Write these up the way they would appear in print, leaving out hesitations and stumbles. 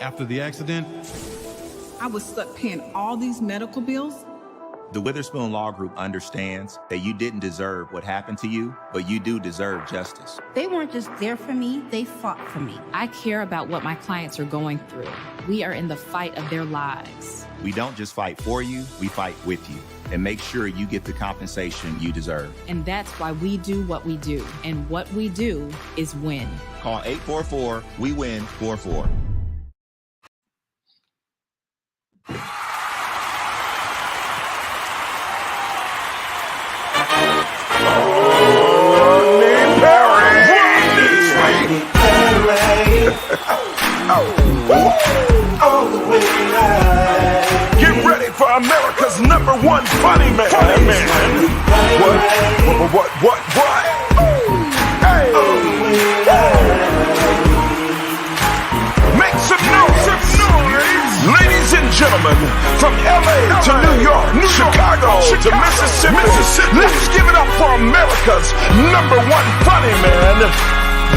After the accident, I was stuck paying all these medical bills. The Witherspoon Law Group understands that you didn't deserve what happened to you, but you do deserve justice. They weren't just there for me, they fought for me. I care about what my clients are going through. We are in the fight of their lives. We don't just fight for you, we fight with you and make sure you get the compensation you deserve. And that's why we do what we do. And what we do is win. Call 844-WE-WIN-44. Get ready for America's #1 funny man. What? Hey. Make some noise. Ladies and gentlemen, from LA to New York, Chicago to Mississippi, let's give it up for America's #1 funny man,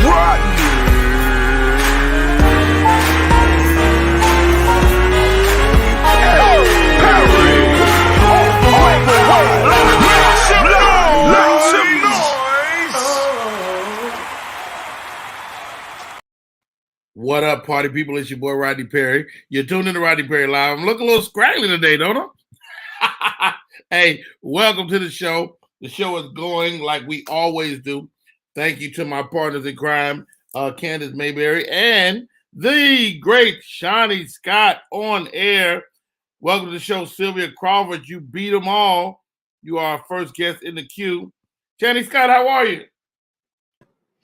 Rodney. What up, party people? It's your boy, Rodney Perry. You're tuned in to Rodney Perry Live. I'm looking a little scraggly today, don't I? Hey, welcome to the show. The show is going like we always do. Thank you to my partners in crime, Candace Mayberry and the great Shawnee Scott on air. Welcome to the show, Sylvia Crawford. You beat them all. You are our first guest in the queue. Shawnee Scott, how are you?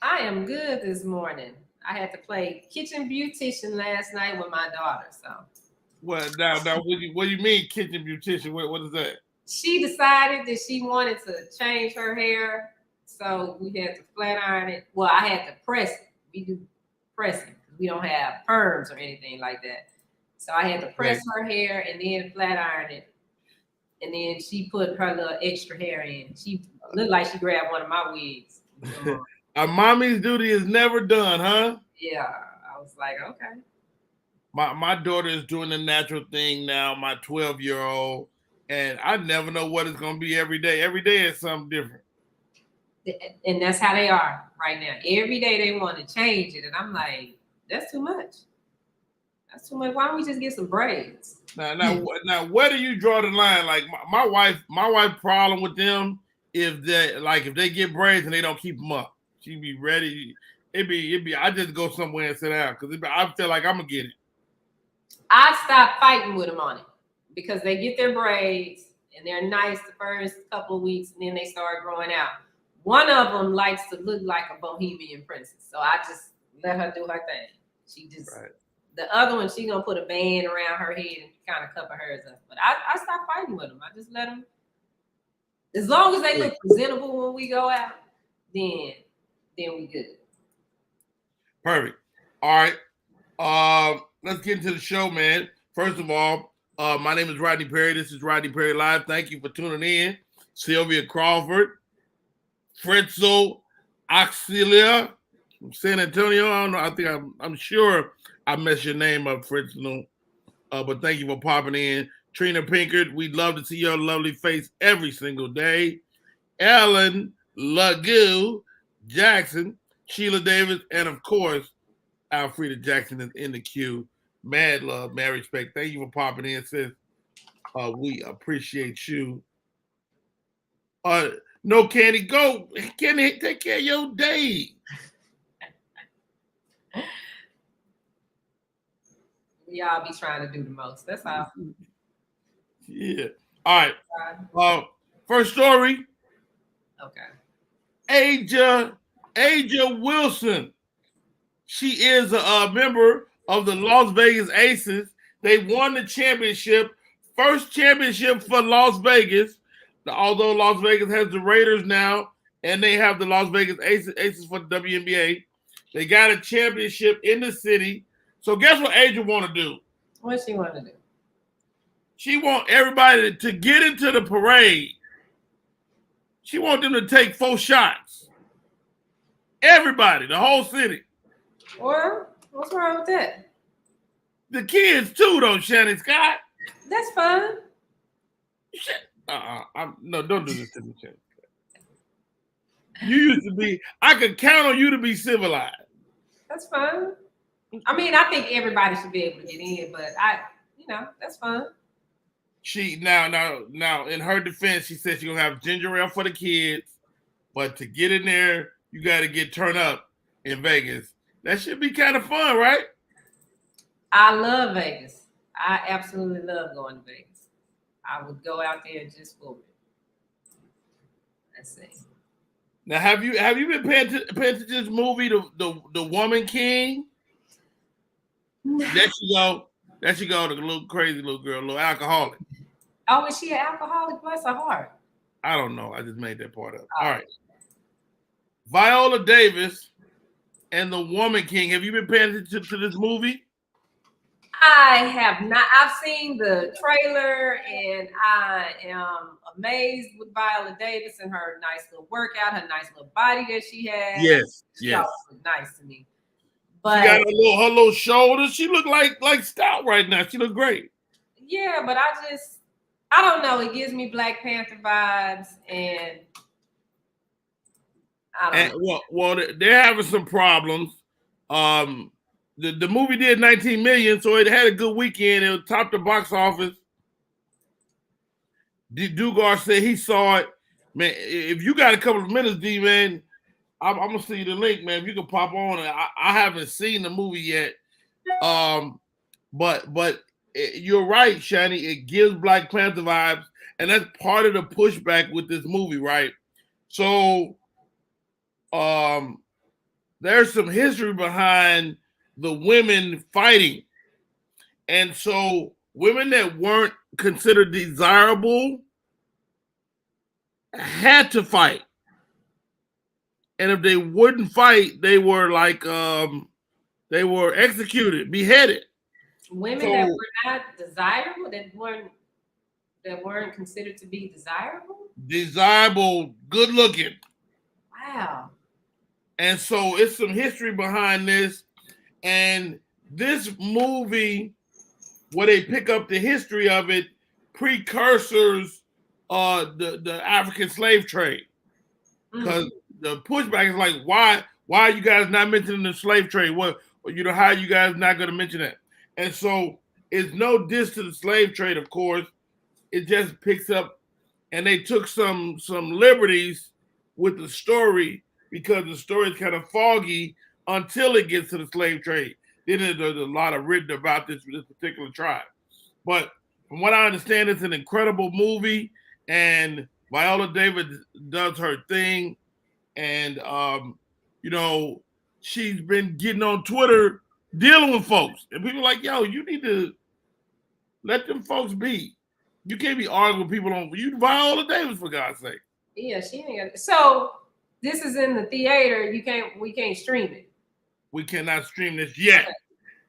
I am good this morning. I had to play kitchen beautician last night with my daughter. So, What now? What do you mean, kitchen beautician? What is that? she decided that she wanted to change her hair, so we had to flat iron it. Well, I had to press it. We do pressing. We don't have perms or anything like that. So I had to press her hair and then flat iron it. And then she put her little extra hair in. She looked like she grabbed one of my wigs. A mommy's duty is never done, huh? Yeah, I was like, okay. My daughter is doing the natural thing now, my 12-year-old, and I never know what it's going to be every day. Every day is something different. And that's how they are right now. Every day they want to change it. And I'm like, that's too much. That's too much. Why don't we just get some braids? Now, where do you draw the line? Like my wife problem with them if they get braids and they don't keep them up. She be ready. It be. I just go somewhere and sit down because I feel like I'm gonna get it. I stopped fighting with them on it because they get their braids and they're nice the first couple of weeks and then they start growing out. One of them likes to look like a bohemian princess, so I just let her do her thing. She just The other one, she gonna put a band around her head and kind of cover hers up. But I stopped fighting with them. I just let them. As long as they look presentable when we go out, then we good. Perfect. All right. Let's get into the show, man. First of all, my name is Rodney Perry. This is Rodney Perry Live. Thank you for tuning in. Sylvia Crawford, Fritzel Auxilia from San Antonio. I don't know. I'm sure I messed your name up, Fritzel. But thank you for popping in. Trina Pinkard, we'd love to see your lovely face every single day. Ellen Lagoo Jackson, Sheila Davis, and of course, Alfreda Jackson is in the queue. Mad love, mad respect. Thank you for popping in, sis. We appreciate you. No, Candy, go. Candy, take care of your day. Y'all be trying to do the most. That's all. Yeah. All right. First story. Okay. Aja Wilson. She is a member of the Las Vegas Aces. They won the championship. First championship for Las Vegas. Although Las Vegas has the Raiders now, and they have the Las Vegas Aces for the WNBA. They got a championship in the city. So guess what Aja want to do? What she want to do? She want everybody to get into the parade. She want them to take 4 shots. Everybody, the whole city. Well, what's wrong with that? the kids too, though, Shannon Scott. That's fun. No, don't do this to me, Shannon. You used to be. I could count on you to be civilized. That's fun. I mean, I think everybody should be able to get in, but that's fun. She now in her defense, she said she's gonna have ginger ale for the kids, but to get in there, you got to get turned up in Vegas. That should be kind of fun, right? I love Vegas. I absolutely love going to Vegas. I would go out there just for it. Let's see. Now, have you been paying attention to this movie, the Woman King? There she go, the little crazy little girl, little alcoholic. Oh, is she an alcoholic? Bless her heart. I don't know. I just made that part up. All right. Viola Davis and the Woman King. Have you been paying attention to this movie? I have not. I've seen the trailer and I am amazed with Viola Davis and her nice little workout, her nice little body that she has. Yes. She always look nice to me. But she got her little shoulders. She look like stout right now. She look great. Yeah, but I don't know. It gives me Black Panther vibes, and I don't know. Well, they're having some problems. The movie did 19 million, so it had a good weekend. It topped the box office. Dugar said he saw it. Man, if you got a couple of minutes, D, man, I'm gonna send you the link, man. If you can pop on it. I haven't seen the movie yet. But you're right, Shani. It gives Black Panther vibes, and that's part of the pushback with this movie, right? So, there's some history behind the women fighting, and so women that weren't considered desirable had to fight, and if they wouldn't fight, they were they were executed, beheaded. Women that were not desirable, that weren't considered to be desirable, good looking. Wow. And so it's some history behind this. And this movie, where they pick up the history of it, precursors the African slave trade. Because the pushback is like, why are you guys not mentioning the slave trade? How are you guys not going to mention that? And so it's no diss to the slave trade, of course. It just picks up, and they took some liberties with the story because the story is kind of foggy until it gets to the slave trade. Then there's a lot of written about this particular tribe. But from what I understand, it's an incredible movie, and Viola Davis does her thing. And, she's been getting on Twitter dealing with folks. And people are like, yo, you need to let them folks be. You can't be arguing with people on you Viola Davis, for God's sake. Yeah, she ain't got. So this is in the theater. We can't stream it. We cannot stream this yet. Okay.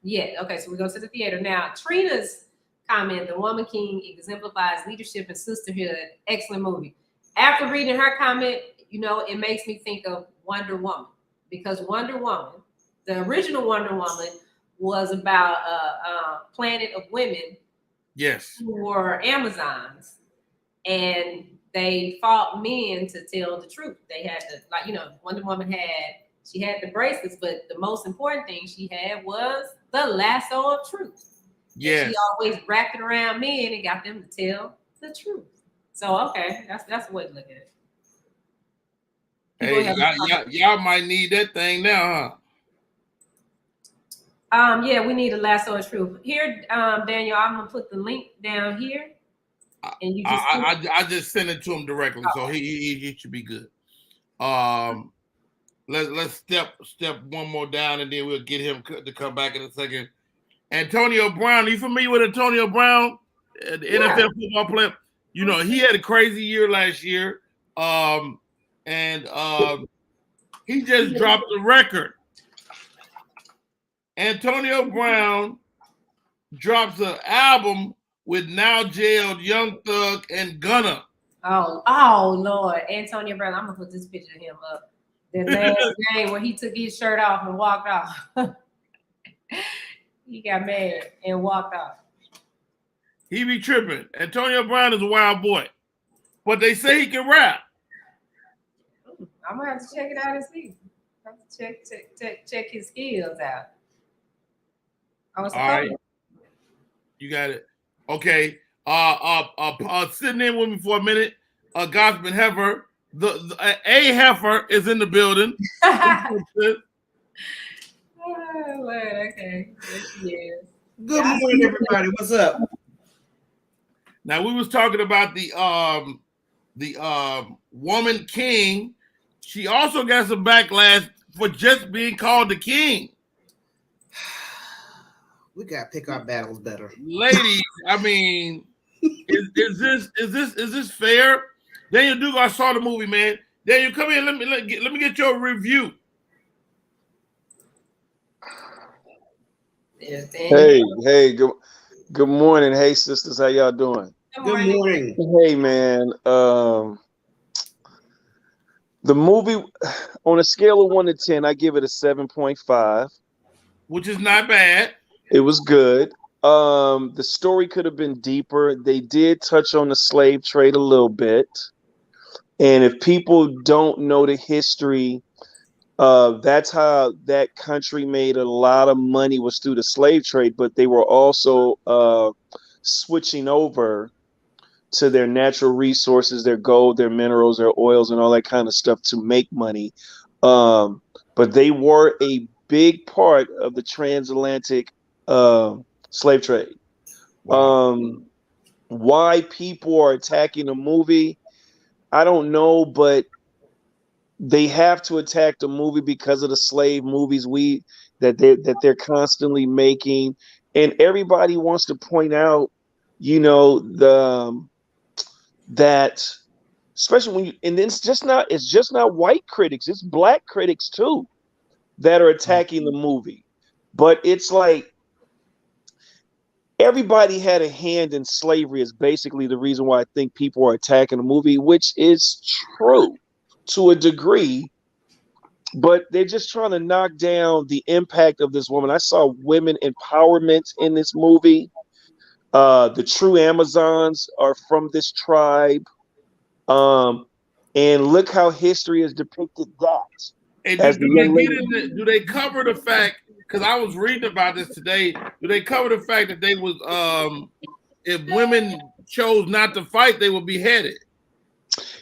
Yeah. Okay. So we go to the theater now. Trina's comment: "The Woman King exemplifies leadership and sisterhood. Excellent movie." After reading her comment, it makes me think of Wonder Woman, because Wonder Woman, the original Wonder Woman, was about a planet of women. Yes. Who were Amazons, and they fought men to tell the truth. They had to, Wonder Woman she had the bracelets, but the most important thing she had was the lasso of truth. Yes. She always wrapped it around men and got them to tell the truth. So okay, that's the way to look at it. Hey, y'all might need that thing now, huh? Yeah, we need a lasso of truth. Here, Daniel, I'm gonna put the link down here. And you just I just sent it to him directly, so he should be good. Let's step one more down, and then we'll get him to come back in a second. Antonio Brown, are you familiar with Antonio Brown, the NFL football player? He had a crazy year last year, and he just dropped the record. Antonio Brown drops an album with now jailed Young Thug and Gunna. Oh Lord, Antonio Brown. I'm gonna put this picture of him up. The last game where he took his shirt off and walked off. He got mad and walked off. He be tripping. Antonio Brown is a wild boy, but they say he can rap. I'm gonna have to check it out and see. I have to check his skills out. I was All right, you got it. Okay. Sitting in with me for a minute. Gospel Heifer. A Heifer is in the building. Oh, Lord, okay. There she is. Good morning, everybody. What's up? Now we was talking about the woman king. She also got some backlash for just being called the king. We gotta pick our battles better, ladies. I mean, is this fair? Daniel Duke, I saw the movie, man. Daniel, come here. Let me get your review. Hey, good morning. Hey, sisters, how y'all doing? Good morning. Hey, man. The movie, on a scale of 1 to 10, I give it a 7.5, which is not bad. It was good. The story could have been deeper. They did touch on the slave trade a little bit, and if people don't know the history, that's how that country made a lot of money, was through the slave trade, but they were also switching over to their natural resources, their gold, their minerals, their oils, and all that kind of stuff to make money. But they were a big part of the transatlantic slave trade. Why people are attacking the movie, I don't know, but they have to attack the movie because of the slave movies that they're constantly making, and everybody wants to point out, that especially when and it's just not white critics, it's black critics too that are attacking the movie. But it's like everybody had a hand in slavery is basically the reason why I think people are attacking the movie, which is true to a degree, but they're just trying to knock down the impact of this woman. I saw women empowerment in this movie. The true Amazons are from this tribe. And look how history has depicted that. And do they cover the fact, because I was reading about this today, do they cover the fact that they was, if women chose not to fight, they would be beheaded?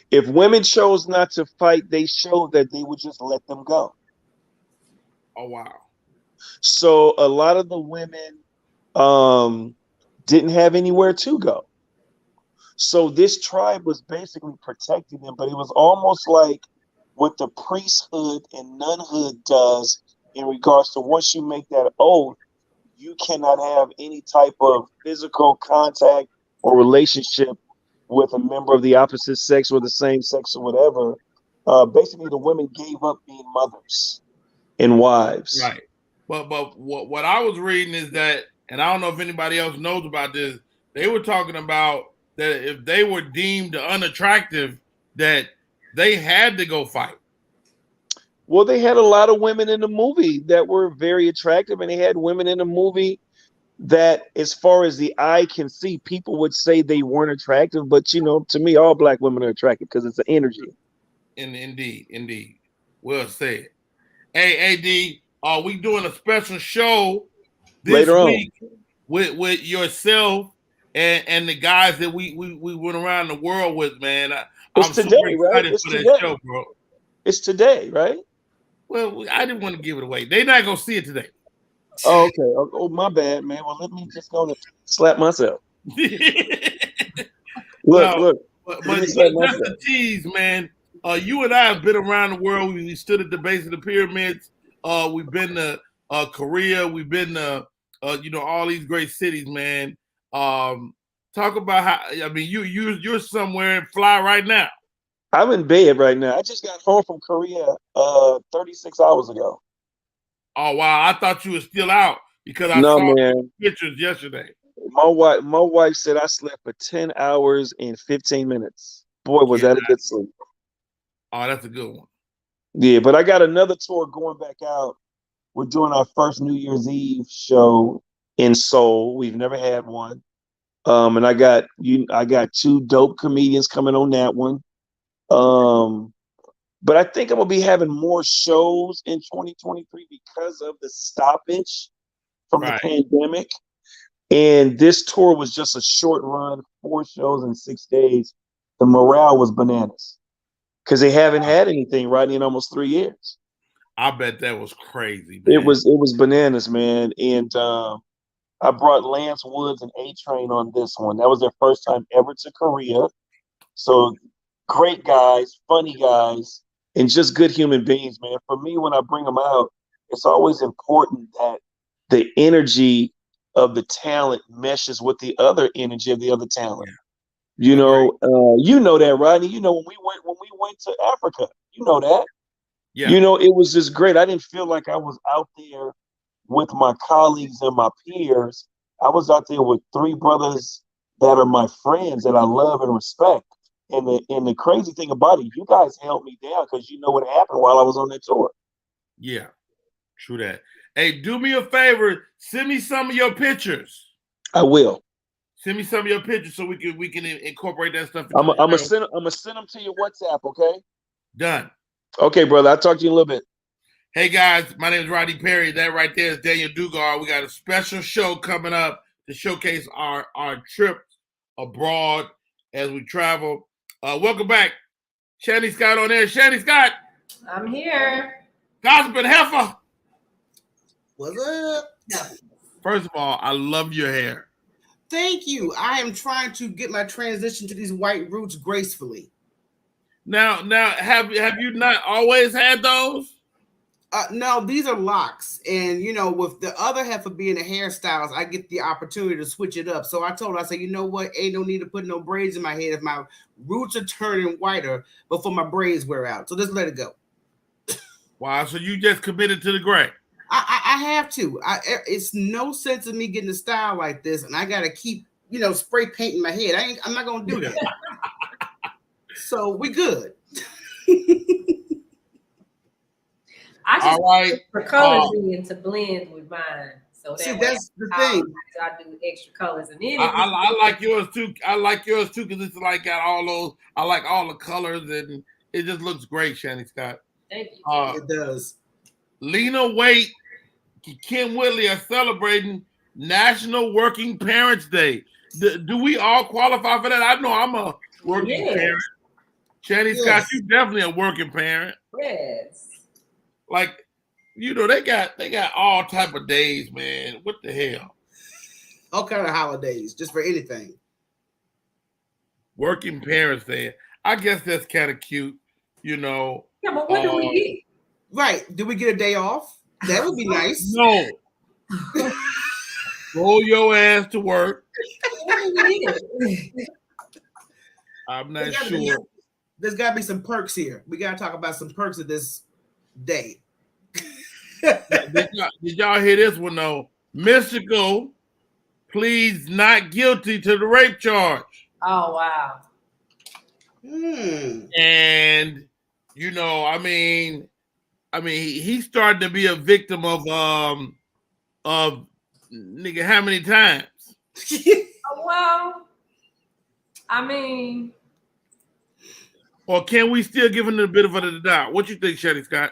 If women chose not to fight, they showed that they would just let them go. Oh, wow. So a lot of the women didn't have anywhere to go. So this tribe was basically protecting them, but it was almost like what the priesthood and nunhood does in regards to once you make that oath, you cannot have any type of physical contact or relationship with a member of the opposite sex or the same sex or whatever. Basically, the women gave up being mothers and wives. Right. But what I was reading is that, and I don't know if anybody else knows about this, they were talking about that if they were deemed unattractive, that they had to go fight. Well, they had a lot of women in the movie that were very attractive, and they had women in the movie that, as far as the eye can see, people would say they weren't attractive. But, to me, all black women are attractive because it's an energy. Indeed. Well said. Hey, AD, we doing a special show this later week with yourself and the guys that we went around the world with, man. I'm today, super excited right? It's for today. that show, bro. It's today, right? Well, I didn't want to give it away. They're not gonna see it today. Oh, okay. Oh, my bad, man. Well, let me just go and slap myself. Look. But just a tease, man. You and I have been around the world. We stood at the base of the pyramids. We've been to Korea. We've been to all these great cities, man. Talk about how, I mean, you're somewhere and fly right now. I'm in bed right now. I just got home from Korea 36 hours ago. Oh wow! I thought you were still out because I saw pictures yesterday. My wife said I slept for 10 hours and 15 minutes. Boy, was that a good sleep. Oh, that's a good one. Yeah, but I got another tour going back out. We're doing our first New Year's Eve show in Seoul. We've never had one. And I got 2 dope comedians coming on that one. But I think I'm gonna be having more shows in 2023 because of the stoppage from the pandemic. And this tour was just a short run, 4 shows in 6 days. The morale was bananas because they haven't had anything, Rodney, in almost 3 years. I bet that was crazy, man. It was bananas, man. And I brought Lance Woods and A-Train on this one. That was their first time ever to Korea. So great guys, funny guys, and just good human beings, man. For me, when I bring them out, it's always important that the energy of the talent meshes with the other energy of the other talent. You know that, Rodney. You know, when we went to Africa, you know that. Yeah. You know, it was just great. I didn't feel like I was out there with my colleagues and my peers. I was out there with 3 brothers that are my friends that I love and respect. And the crazy thing about it, you guys held me down because you know what happened while I was on that tour. Yeah, true that. Hey, do me a favor, send me some of your pictures. I will. Send me some of your pictures so we can incorporate that stuff. I'm gonna send them to your WhatsApp, okay? Done. Okay, brother. I'll talk to you in a little bit. Hey guys, my name is Rodney Perry. That right there is Daniel Dugard. We got a special show coming up to showcase our trip abroad as we travel. Welcome back, Shanny Scott on there. Shanny Scott, I'm here. Gossiping Heifer. What's up? First of all, I love your hair. Thank you. I am trying to get my transition to these white roots gracefully. Now, have you not always had those? No, these are locks, and you know, with the other half of being a hairstylist, I get the opportunity to switch it up. So I told her, I said, you know what? Ain't no need to put no braids in my head if my roots are turning whiter before my braids wear out. So just let it go. Wow, so you just committed to the gray. I have to. It's no sense of me getting a style like this, and I gotta keep, spray painting my head. I'm not gonna do that. So we good. I just all right. for colors in to blend with mine. So that's the thing. I do extra colors, and then I like yours too. I like yours too because it's like got all those. I like all the colors, and it just looks great, Shanny Scott. Thank you. It does. Lena Waite, Kim Whitley are celebrating National Working Parents Day. Do we all qualify for that? I know I'm a working parent. Shanny Scott, you definitely a working parent. Yes. Like, they got all type of days, man. What the hell? All kind of holidays, just for anything. Working Parents Day. I guess that's kind of cute, Yeah, but what do we get? Right. Do we get a day off? That would be nice. No. Roll your ass to work. I'm not sure. There's got to be some perks here. We got to talk about some perks of this day. Did y'all hear this one, though? Mystical pleads not guilty to the rape charge. Oh, wow. And, he's starting to be a victim of nigga, how many times? Well, or can we still give him a bit of the doubt? What you think, Shanny Scott?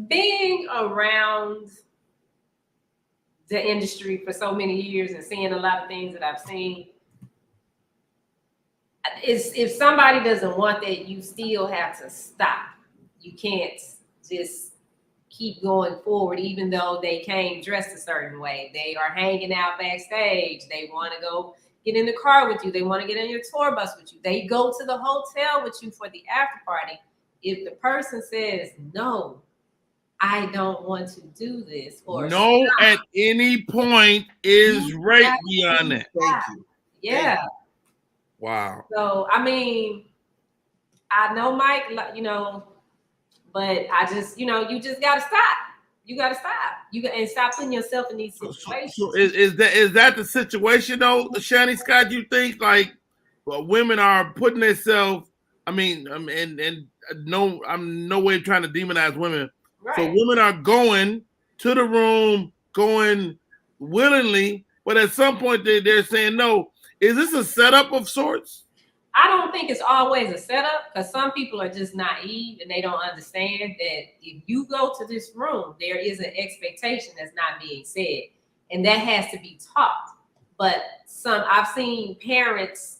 Being around the industry for so many years and seeing a lot of things that I've seen, if somebody doesn't want that, you still have to stop. You can't just keep going forward, even though they came dressed a certain way. They are hanging out backstage. They want to go get in the car with you. They want to get on your tour bus with you. They go to the hotel with you for the after party. If the person says, no, I don't want to do this, or no, stop, at any point is rape beyond that. Thank you. Yeah. Wow. So, I know Mike, but I just, you just got to stop. You got to stop. And stop putting yourself in these situations. So is that the situation, though, Shanny Scott? You think women are putting themselves? I'm no way trying to demonize women. Right. So women are going to the room going willingly, but at some point they're saying no. Is this a setup of sorts? I don't think it's always a setup, because some people are just naive and they don't understand that if you go to this room, there is an expectation that's not being said, and that has to be taught. But I've seen parents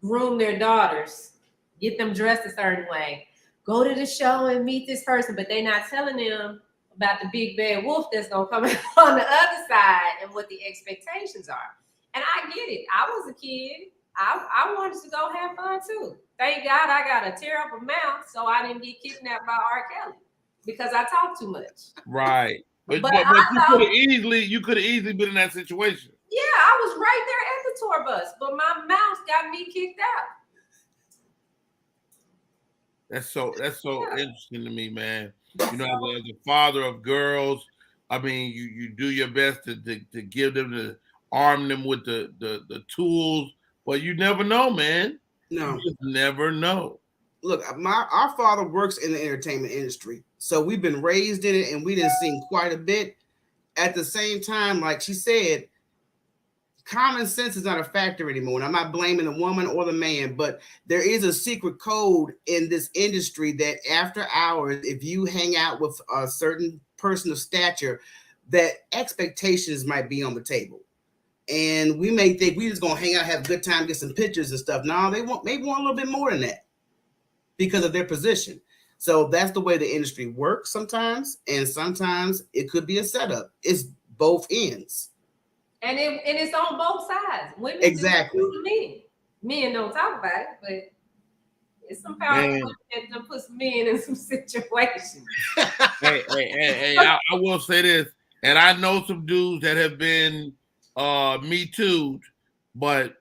groom their daughters, get them dressed a certain way, go to the show and meet this person, but they're not telling them about the big bad wolf that's gonna come on the other side and what the expectations are. And I get it. I was a kid. I wanted to go have fun too. Thank God I got a terrible mouth, so I didn't get kidnapped by R. Kelly because I talk too much. Right. But you could have easily been in that situation. Yeah, I was right there at the tour bus, but my mouth got me kicked out. That's so interesting to me, man. You know, as a father of girls, I mean, you do your best to give them, to arm them with the tools, but you never know, man. No, you just never know. Look, our father works in the entertainment industry, so we've been raised in it, and we didn't see quite a bit. At the same time, like she said, common sense is not a factor anymore. And I'm not blaming the woman or the man, but there is a secret code in this industry that after hours, if you hang out with a certain person of stature, that expectations might be on the table. And we may think we just gonna hang out, have a good time, get some pictures and stuff. No, they want a little bit more than that because of their position. So that's the way the industry works sometimes, and sometimes it could be a setup. It's both ends. And it's on both sides. Women exactly. Men. Men don't talk about it, but it's some powerful women that put some men in some situations. hey, I will say this, and I know some dudes that have been Me Too'd, but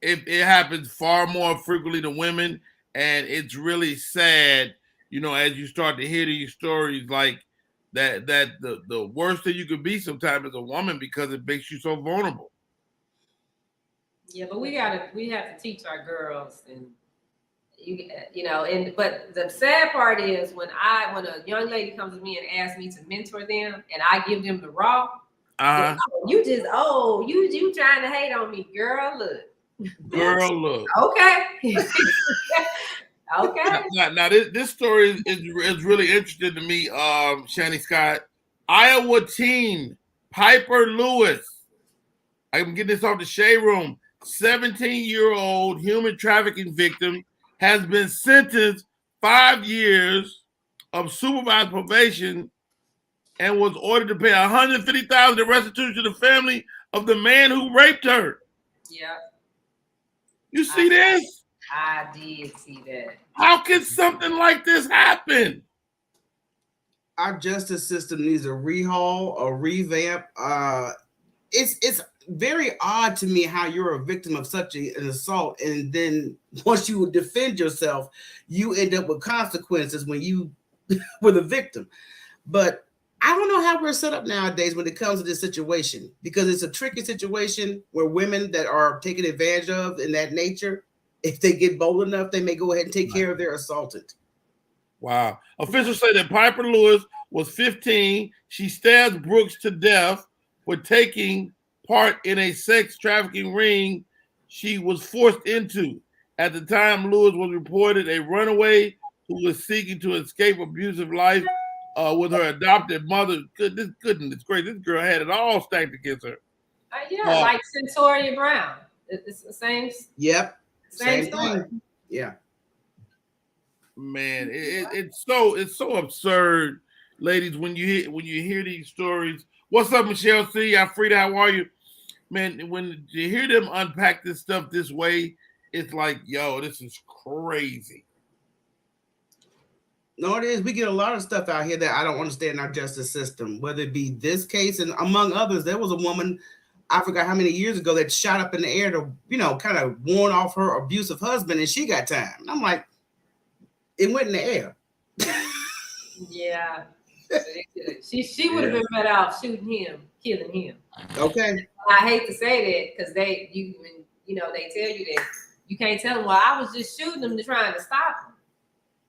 it happens far more frequently to women, and it's really sad, you know, as you start to hear these stories like that the worst that you could be sometimes as a woman, because it makes you so vulnerable. Yeah, but we have to teach our girls, and but the sad part is when a young lady comes to me and asks me to mentor them, and I give them the raw. You trying to hate on me, girl? Look. Okay. Okay. Now this story is really interesting to me, Shani Scott. Iowa teen Piper Lewis. I'm getting this off the Shade Room. 17-year-old human trafficking victim has been sentenced 5 years of supervised probation and was ordered to pay $150,000 in restitution to the family of the man who raped her. Yeah. You see this? I did see that. How can something like this happen? Our justice system needs a rehaul, a revamp. It's very odd to me how you're a victim of such an assault, and then once you defend yourself, you end up with consequences when you were the victim. But I don't know how we're set up nowadays when it comes to this situation, because it's a tricky situation where women that are taken advantage of in that nature, if they get bold enough, they may go ahead and take care of their assaultant. Wow. Officials say that Piper Lewis was 15. She stabbed Brooks to death for taking part in a sex trafficking ring she was forced into. At the time, Lewis was reported a runaway who was seeking to escape abusive life with her adopted mother. Goodness gracious, this girl had it all stacked against her. Like Centoria Brown. It's the same. Yep. Same story. Thing. Yeah. Man, it's so absurd, ladies, when you hear these stories. What's up, Michelle C? Frida, how are you? Man, when you hear them unpack this stuff this way, it's like, yo, this is crazy. No, it is. We get a lot of stuff out here that I don't understand in our justice system, whether it be this case and among others. There was a woman, I forgot how many years ago, that shot up in the air to, kind of warn off her abusive husband, and she got time. And I'm like, it went in the air. Yeah. She would have been better off shooting him, killing him. Okay. I hate to say that because they tell you that you can't tell them, well, I was just shooting them trying to stop him.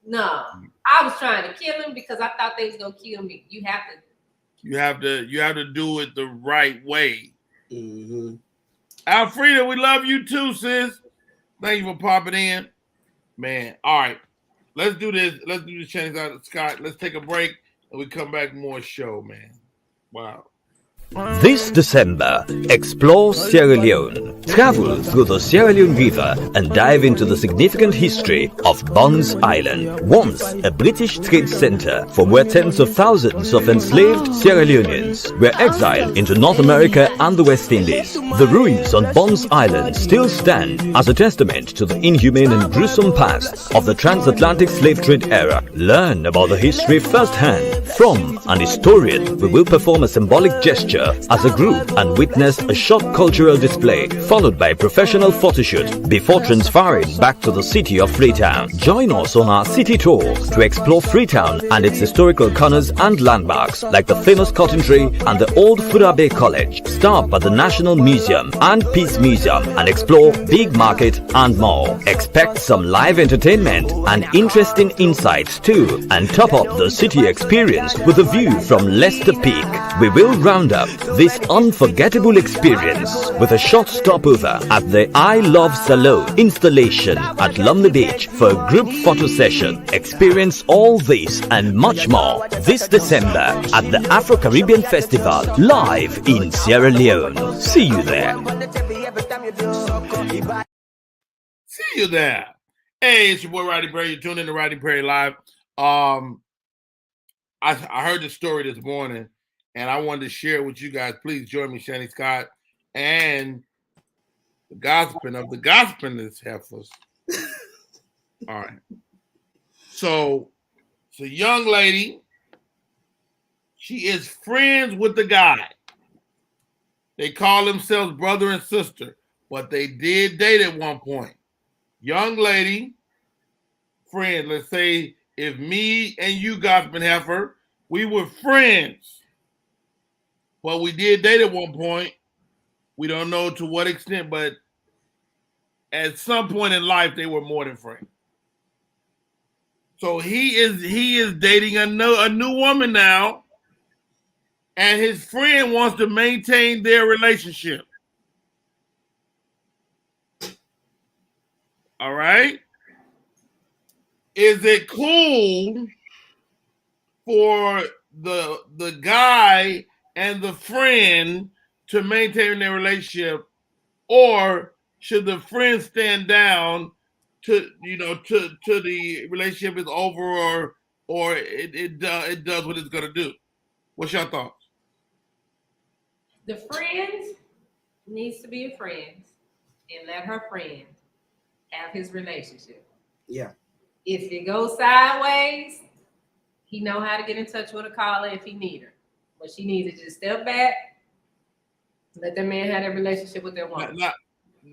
No, I was trying to kill him because I thought they was gonna kill me. You have to You have to do it the right way. Mm-hmm. Alfreda, we love you too, sis. Thank you for popping in. Man, all right. Let's do this. Let's do this change out, Scott. Let's take a break and we come back more show, man. Wow. This December, explore Sierra Leone. Travel through the Sierra Leone River and dive into the significant history of Bonds Island, once a British trade center from where tens of thousands of enslaved Sierra Leoneans were exiled into North America and the West Indies. The ruins on Bonds Island still stand as a testament to the inhumane and gruesome past of the transatlantic slave trade era. Learn about the history firsthand. From an historian, we will perform a symbolic gesture as a group and witness a short cultural display followed by a professional photoshoot before transferring back to the city of Freetown. Join us on our city tour to explore Freetown and its historical corners and landmarks like the famous cotton tree and the old Furabe College. Stop at the National Museum and Peace Museum and explore Big Market and more. Expect some live entertainment and interesting insights too, and top up the city experience with a view from Leicester Peak. We will round up this unforgettable experience with a short stopover at the I Love Salon installation at Lumley Beach for a group photo session. Experience all this and much more this December at the Afro-Caribbean Festival live in Sierra Leone. See you there. See you there. Hey, it's your boy Rodney Perry. You're tuned in to Rodney Perry Live. I heard the story this morning, and I wanted to share it with you guys. Please join me, Shani Scott, and the gossiping of the gossiping heifers. All right. So it's a young lady. She is friends with the guy. They call themselves brother and sister, but they did date at one point. Young lady, friend. Let's say if me and you, gossiping heifer, we were friends. Well, we did date at one point. We don't know to what extent, but at some point in life, they were more than friends. So he is dating a new woman now, and his friend wants to maintain their relationship. All right? Is it cool for the guy and the friend to maintain their relationship, or should the friend stand down to the relationship is over, or it does what it's gonna do? What's your thoughts? The friend needs to be a friend and let her friend have his relationship. Yeah. If it goes sideways, he know how to get in touch with her, call her if he need her. But she needs to just step back, let that man have that relationship with their woman.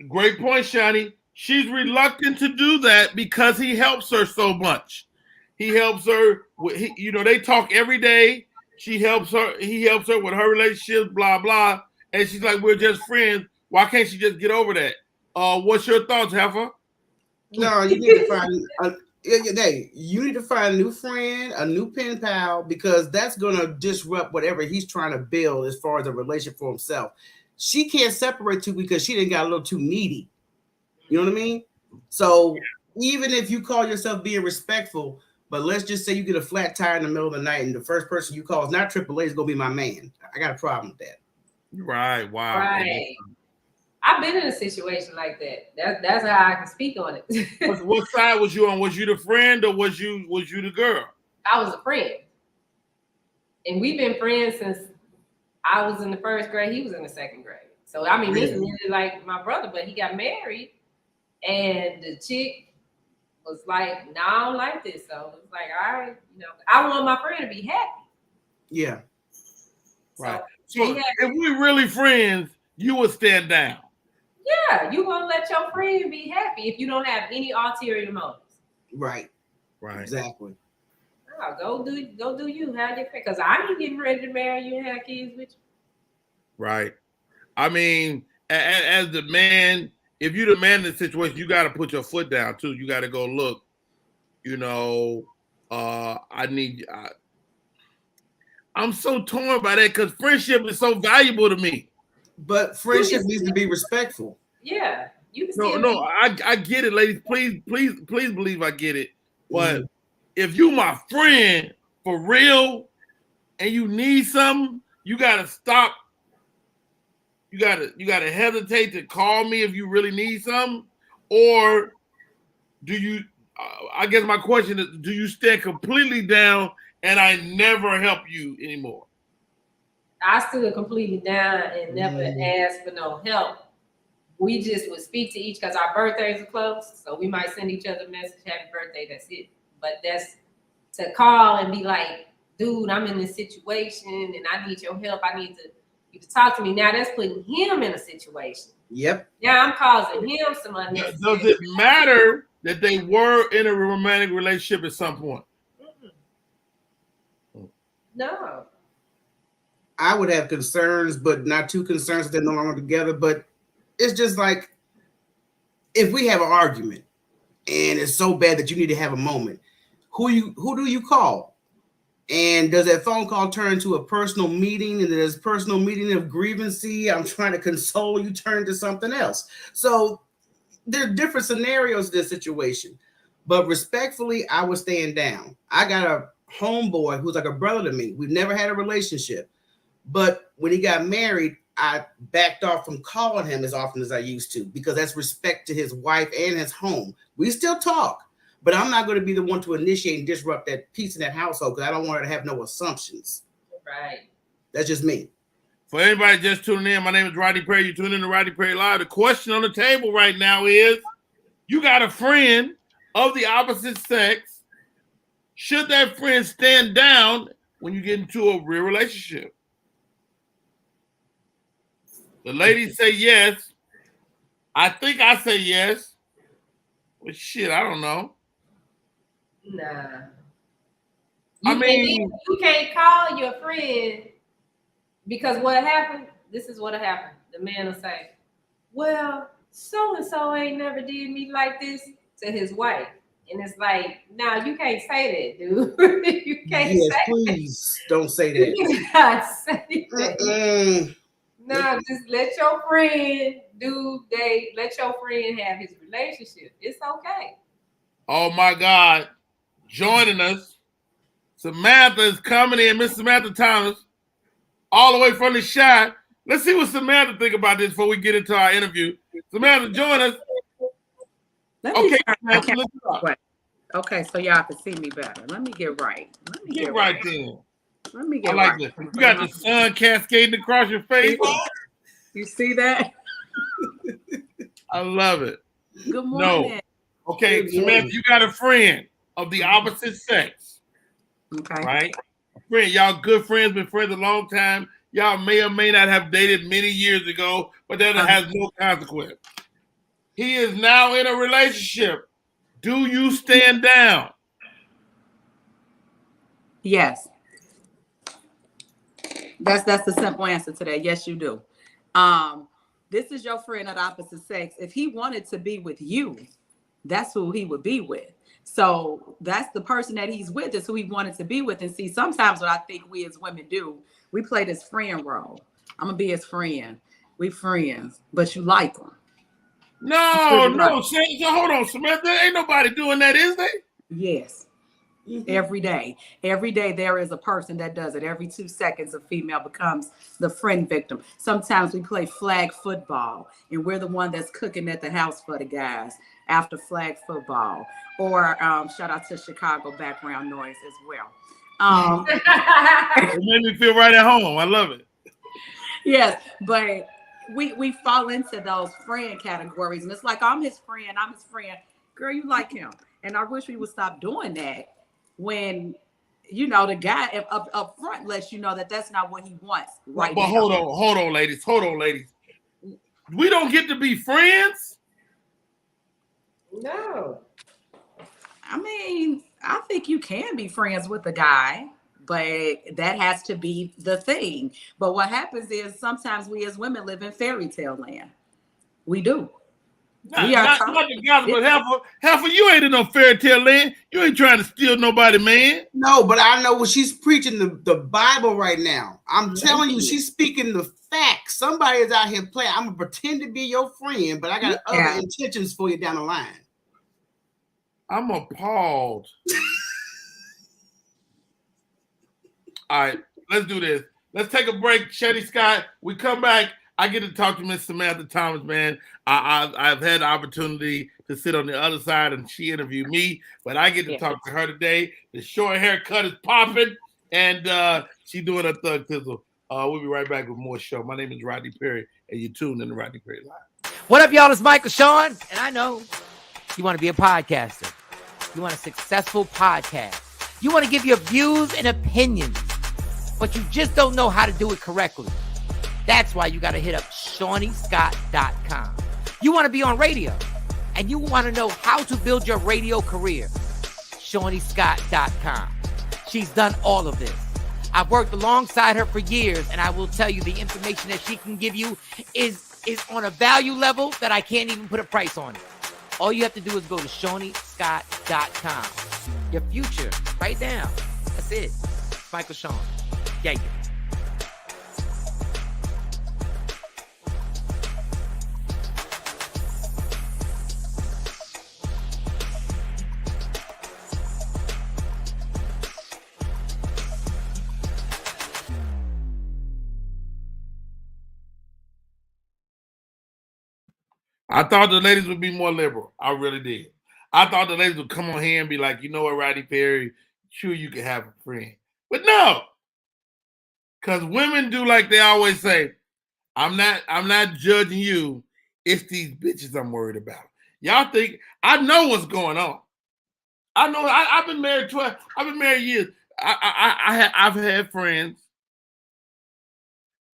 Great point, Shani. She's reluctant to do that because he helps her so much. He helps her with, they talk every day. She helps her. He helps her with her relationships, blah, blah. And she's like, we're just friends. Why can't she just get over that? What's your thoughts, Heifer? No, you need to find you need to find a new friend, a new pen pal, because that's gonna disrupt whatever he's trying to build as far as a relationship for himself. She can't separate two because she didn't got a little too needy. You know what I mean? So even if you call yourself being respectful, but let's just say you get a flat tire in the middle of the night and the first person you call is not AAA, is gonna be my man. I got a problem with that. Right. Wow. Right. I've been in a situation like that. That's how I can speak on it. What side was you on? Was you the friend or was you the girl? I was a friend. And we've been friends since I was in the first grade. He was in the second grade. So, I mean, this is really like my brother, but he got married. And the chick was like, no, I don't like this. So, it's like, all right, I want my friend to be happy. Yeah. Right. So, if we're really friends, you would stand down. Yeah, you gonna let your friend be happy if you don't have any ulterior motives. Right. Exactly. Oh, go do you. Have your friend, because I ain't getting ready to marry you and have kids with you. Right. I mean, as the man, if you're the man in the situation, you got to put your foot down too. You got to go, look, I'm so torn by that because friendship is so valuable to me. But friendship needs to be respectful. Yeah. You can I get it, ladies. Please believe I get it. But if you my friend for real and you need something, you gotta stop. You gotta hesitate to call me if you really need something, or do you? I guess my question is: do you stand completely down and I never help you anymore? I stood completely down and never asked for no help. We just would speak to each because our birthdays are close, so we might send each other a message, "Happy birthday." That's it. But that's to call and be like, "Dude, I'm in this situation and I need your help. I need you to talk to me." Now that's putting him in a situation. Yep. Now I'm causing him some unnecessary. Does it matter that they were in a romantic relationship at some point? No. I would have concerns, but not too concerns if they're no longer together. But it's just like if we have an argument and it's so bad that you need to have a moment, who do you call? And does that phone call turn into a personal meeting? And there's personal meeting of grievancy. I'm trying to console you, turn to something else. So there are different scenarios in this situation. But respectfully, I was staying down. I got a homeboy who's like a brother to me. We've never had a relationship. But when he got married, I backed off from calling him as often as I used to because that's respect to his wife and his home. We still talk. But I'm not going to be the one to initiate and disrupt that peace in that household because I don't want her to have no assumptions. Right. That's just me. For anybody just tuning in, my name is Rodney Perry. You're tuning in to Rodney Perry Live. The question on the table right now is, you got a friend of the opposite sex. Should that friend stand down when you get into a real relationship? The ladies say yes. I think I say yes. But shit, I don't know. Nah. You can't call your friend because what happened, this is what happened. The man will say, "Well, so-and-so ain't never did me like this," to his wife. And it's like, nah, you can't say that, dude. You can't say please don't say that. You cannot say that. No, just let your friend let your friend have his relationship. It's okay. Oh my God. Joining us, Samantha is coming in, Miss Samantha Thomas, all the way from the shot. Let's see what Samantha think about this before we get into our interview. Samantha, join us. Okay, Samantha, okay, so y'all can see me better. Let me get right. Get right then. Let me get I like right. it. You got the sun cascading across your face. You see that? I love it. Good morning. No. Okay, Samantha, you got a friend of the opposite sex. Okay. Right? A friend, y'all good friends, been friends a long time. Y'all may or may not have dated many years ago, but that has no consequence. He is now in a relationship. Do you stand down? Yes. That's the simple answer to that. Yes, you do. This is your friend of the opposite sex. If he wanted to be with you, that's who he would be with. So that's the person that he's with is who he wanted to be with. And see, sometimes what I think we as women do, we play this friend role. I'm gonna be his friend. We friends, but you like him. No. So hold on, Samantha. Ain't nobody doing that, is they? Yes. Every day there is a person that does it. Every 2 seconds a female becomes the friend victim. Sometimes we play flag football and we're the one that's cooking at the house for the guys after flag football, or shout out to Chicago background noise as well. It made me feel right at home. I love it. Yes, but we fall into those friend categories and it's like, I'm his friend. Girl, you like him. And I wish we would stop doing that when, the guy up front lets you know that that's not what he wants. Right. But hold on, ladies. We don't get to be friends? No. I mean, I think you can be friends with the guy, but that has to be the thing. But what happens is sometimes we as women live in fairy tale land. We do. Not the gospel, but Heifer, you ain't in no fairy tale land. You ain't trying to steal nobody, man. No, but I know what she's preaching the Bible right now. I'm telling you, she's speaking the facts. Somebody is out here playing. I'm gonna pretend to be your friend, but I got other intentions for you down the line. I'm appalled. All right, let's do this. Let's take a break, Shetty Scott. We come back. I get to talk to Miss Samantha Thomas, man. I've had the opportunity to sit on the other side and she interviewed me, but I get to talk to her today. The short haircut is popping, and she's doing a thug tizzle. We'll be right back with more show. My name is Rodney Perry, and you're tuned in to Rodney Perry Live. What up, y'all? It's Michael Sean, and I know you want to be a podcaster. You want a successful podcast. You want to give your views and opinions, but you just don't know how to do it correctly. That's why you got to hit up ShawneeScott.com. You want to be on radio, and you want to know how to build your radio career. ShawneeScott.com. She's done all of this. I've worked alongside her for years, and I will tell you the information that she can give you is on a value level that I can't even put a price on it. All you have to do is go to ShawneeScott.com. Your future, right now. That's it. Michael Sean. Yeah. I thought the ladies would be more liberal. I really did. I thought the ladies would come on here and be like, you know what, Rodney Perry, sure you can have a friend. But no. Because women do like they always say, I'm not judging you. It's these bitches I'm worried about. Y'all think I know what's going on. I know I've been married 12. I've been married years. I've had friends,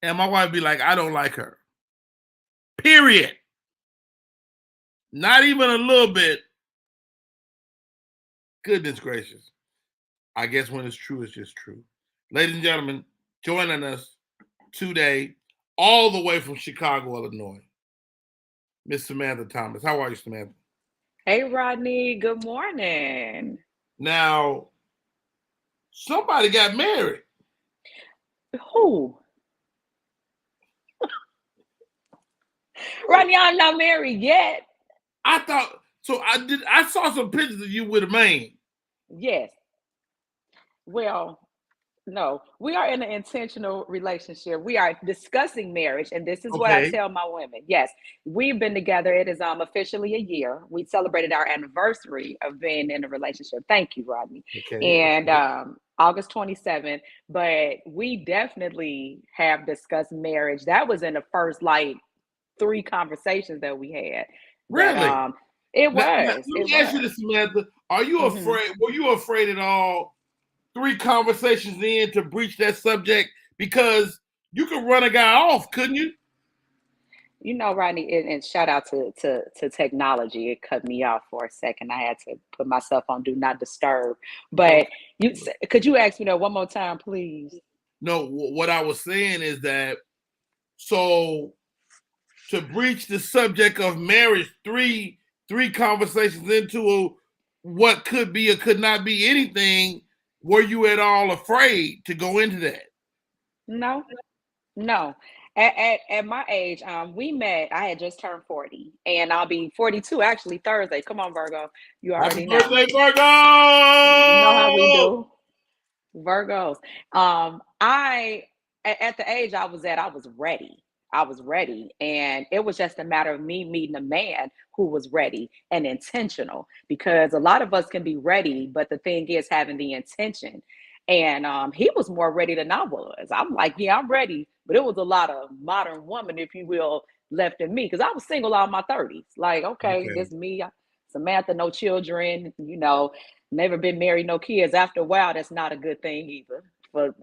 and my wife be like, I don't like her. Period. Not even a little bit. Goodness gracious. I guess when it's true, it's just true. Ladies and gentlemen, joining us today, all the way from Chicago, Illinois, Miss Samantha Thomas. How are you, Samantha? Hey, Rodney. Good morning. Now, somebody got married. Who? Rodney, I'm not married yet. I thought so. I saw some pictures of you with a man. Yes. Well, no, we are in an intentional relationship. We are discussing marriage, and this is what I tell my women. Yes, we've been together. It is officially a year. We celebrated our anniversary of being in a relationship. Thank you, Rodney. And August 27th. But we definitely have discussed marriage. That was in the first 3 conversations that we had. Really? It was. Let me ask you this, Samantha. Are you afraid? Were you afraid at all 3 conversations in to breach that subject? Because you could run a guy off, couldn't you? You know, Rodney, and shout out to technology. It cut me off for a second. I had to put myself on do not disturb. But could you ask me that one more time, please? No, what I was saying is that so to breach the subject of marriage, three conversations into what could be or could not be anything, were you at all afraid to go into that? No. At my age, we met. I had just turned 40, and I'll be 42 actually Thursday. Come on, Virgo. You already know. Happy birthday, Virgo! You know how we do, Virgos. At the age I was at, I was ready. And it was just a matter of me meeting a man who was ready and intentional, because a lot of us can be ready, but the thing is having the intention. And he was more ready than I was. I'm like, yeah, I'm ready. But it was a lot of modern woman, if you will, left in me, because I was single all my 30s. Like, okay, this me, Samantha, no children, never been married, no kids. After a while, that's not a good thing either for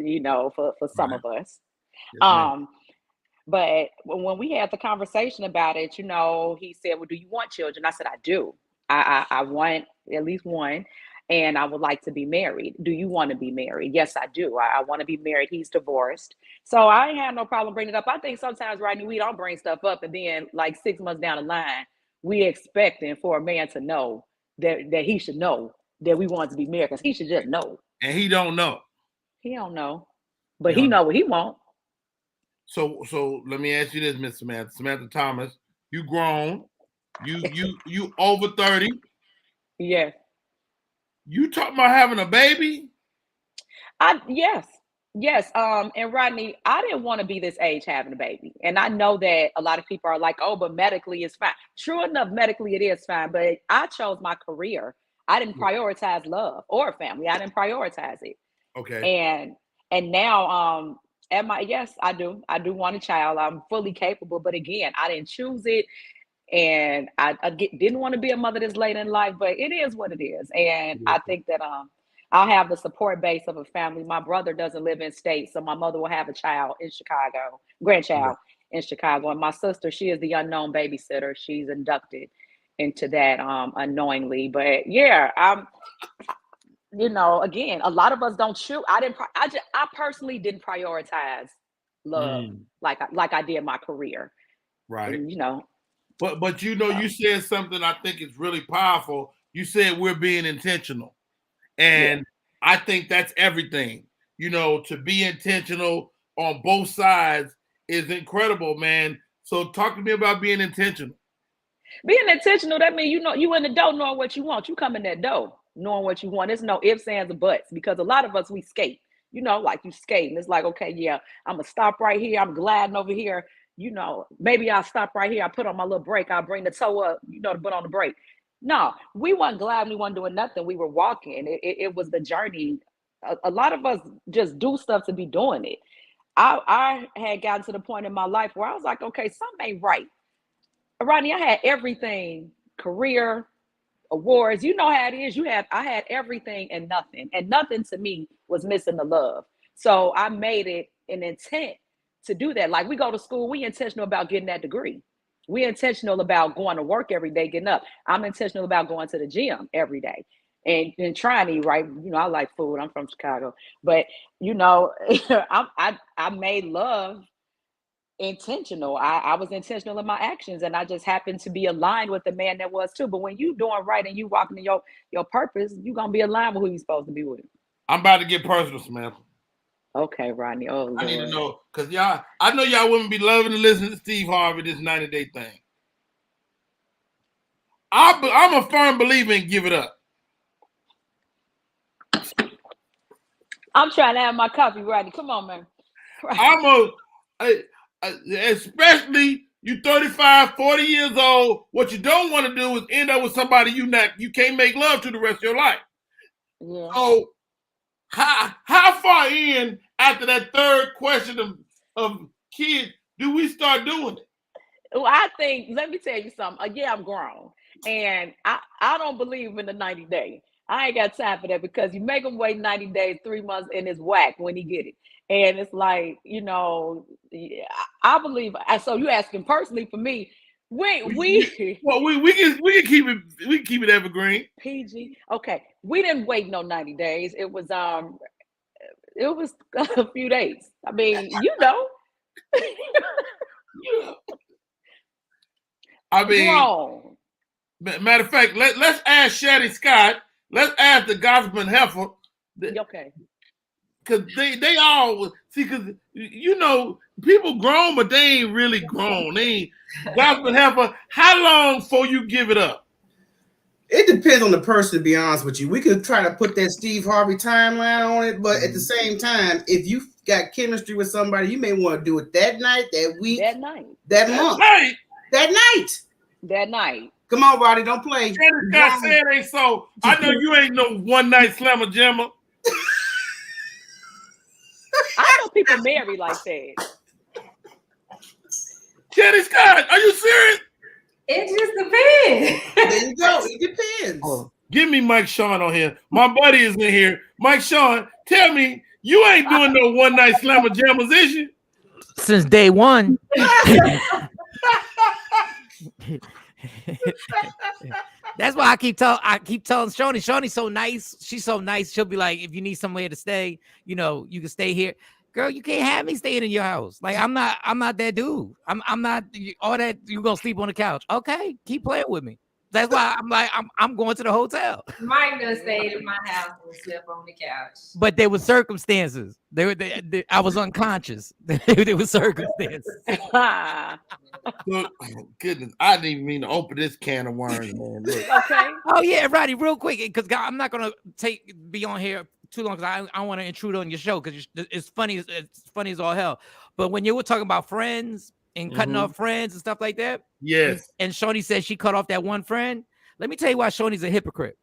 some of us. Yes, but when we had the conversation about it, he said, well, do you want children? I said, I do. I want at least one, and I would like to be married. Do you want to be married? Yes, I do. I want to be married. He's divorced. So I ain't had no problem bringing it up. I think sometimes, Rodney, we don't bring stuff up, and then 6 months down the line, we expecting for a man to know that he should know that we want to be married, because he should just know. And he don't know. He don't know, but he know what he want. So let me ask you this, Miss Samantha Thomas. You grown. You over 30. Yes. You talking about having a baby? Yes. And Rodney, I didn't want to be this age having a baby. And I know that a lot of people are like, oh, but medically it's fine. True enough, medically it is fine. But I chose my career. I didn't prioritize love or family. I didn't prioritize it. Okay. And now I do want a child. I'm fully capable. But again, I didn't choose it. And I didn't want to be a mother this late in life, but it is what it is. And I think that I'll have the support base of a family. My brother doesn't live in state, so my mother will have a child in Chicago, grandchild in Chicago. And my sister, she is the unknown babysitter. She's inducted into that unknowingly. But yeah, again, a lot of us don't choose. I personally didn't prioritize love like I did my career. Right. And, But you said something I think is really powerful. You said we're being intentional. And I think that's everything. To be intentional on both sides is incredible, man. So talk to me about being intentional. Being intentional, that means you in the door knowing what you want. You come in that door knowing what you want. There's no ifs, ands, or buts, because a lot of us, we skate. Like you skate, and it's like, okay, yeah, I'm gonna stop right here. I'm gliding over here. Maybe I'll stop right here. I put on my little brake. I'll bring the toe up, to put on the brake. No, we weren't glad. We weren't doing nothing. We were walking. It was the journey. A lot of us just do stuff to be doing it. I had gotten to the point in my life where I was like, okay, something ain't right. Rodney, I had everything, career, awards. You know how it is. I had everything and nothing to me was missing the love. So I made it an intent to do that. Like, we go to school, we intentional about getting that degree. We intentional about going to work every day, getting up. I'm intentional about going to the gym every day and trying to eat right. I like food. I'm from Chicago, but I made love intentional. I was intentional in my actions, and I just happened to be aligned with the man that was too. But when you doing right and you walking in your purpose, you're gonna be aligned with who you're supposed to be with. I'm about to get personal, Samantha. Okay, Rodney. Oh, Lord. I need to know, because I know y'all wouldn't be loving to listen to Steve Harvey, this 90-day thing. I'm a firm believer in give it up. I'm trying to have my coffee, Rodney. Come on, man. Especially you 35, 40 years old, what you don't want to do is end up with somebody you can't make love to the rest of your life. Yeah. So how far in after that third question of kids do we start doing it? Well, I think, let me tell you something. Yeah, I'm grown, and I don't believe in the 90 days. I ain't got time for that, because you make them wait 90 days, 3 months, and it's whack when he get it. And it's like, I believe. So you asking personally for me? We can keep it evergreen. PG. Okay, we didn't wait no 90 days. It was a few days. I mean, I mean, grown. Matter of fact, let's ask Shetty Scott. Let's ask the Gospel Heifer. Okay. Because they all see, because people grown, but they ain't really grown. They ain't Gospel Heifer. How long before you give it up? It depends on the person, to be honest with you. We could try to put that Steve Harvey timeline on it, but at the same time, if you got chemistry with somebody, you may want to do it that night, that week, that night, that month, that night. Come on, Rodney, don't play. Scott said ain't so. I know you ain't no one night slammer jammer. I know people marry like that. Shetty Scott, are you serious? It just depends. There you go. It depends. Oh, give me Mike Sean on here. My buddy is in here. Mike Sean, tell me, you ain't doing no one night slammer jammers, is you? Since day one. That's why I keep telling Shoni. Shoni's so nice. She's so nice. She'll be like, if you need somewhere to stay, you can stay here. Girl, you can't have me staying in your house. Like I'm not that dude. I'm not all that. You gonna sleep on the couch? Okay, keep playing with me. That's why I'm like I'm going to the hotel. Mike done stayed in my house and slept on the couch. But there were circumstances. I was unconscious. There were circumstances. Look, goodness, I didn't even mean to open this can of worms, man. Look. Okay. Oh yeah, Rodney, real quick, because I'm not gonna be on here too long because I want to intrude on your show because it's funny as all hell. But when you were talking about friends and cutting off friends and stuff like that, yes. And Shoni said she cut off that one friend. Let me tell you why Shoni's a hypocrite.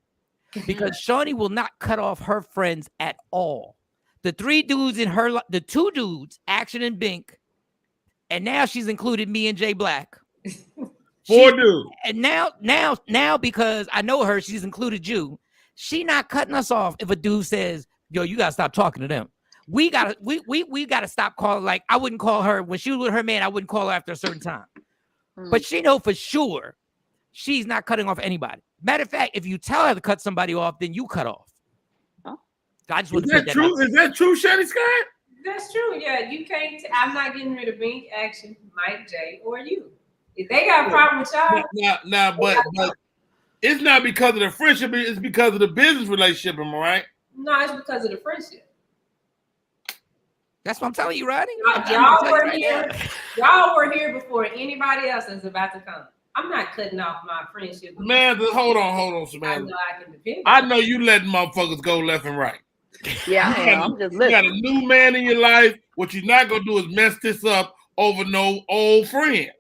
Because Shoni will not cut off her friends at all. The 3 dudes in her, the 2 dudes, Action and Bink, and now she's included me and Jay Black. 4 dudes. And now because I know her, she's included you. She not cutting us off if a dude says, "Yo, you gotta stop talking to them." We gotta stop calling. Like I wouldn't call her when she was with her man. I wouldn't call her after a certain time. But she know for sure she's not cutting off anybody. Matter of fact, if you tell her to cut somebody off, then you cut off. Oh. I just want Is to put that that true? Is that true, Shady Scott? That's true. Yeah, you can't. I'm not getting rid of Bink, Action, Mike, Jay, or you. If they got a problem with y'all, But it's not because of the friendship. It's because of the business relationship. Am I right? no, it's because of the friendship. That's what I'm telling you, Rodney. Y'all were here before anybody else is about to come. I'm not cutting off my friendship. Samantha, hold on, Samantha. I know I can depend. I know you letting motherfuckers go left and right. Yeah, I'm just You got listening. a new man in your life. What you're not gonna do is mess this up over no old friend.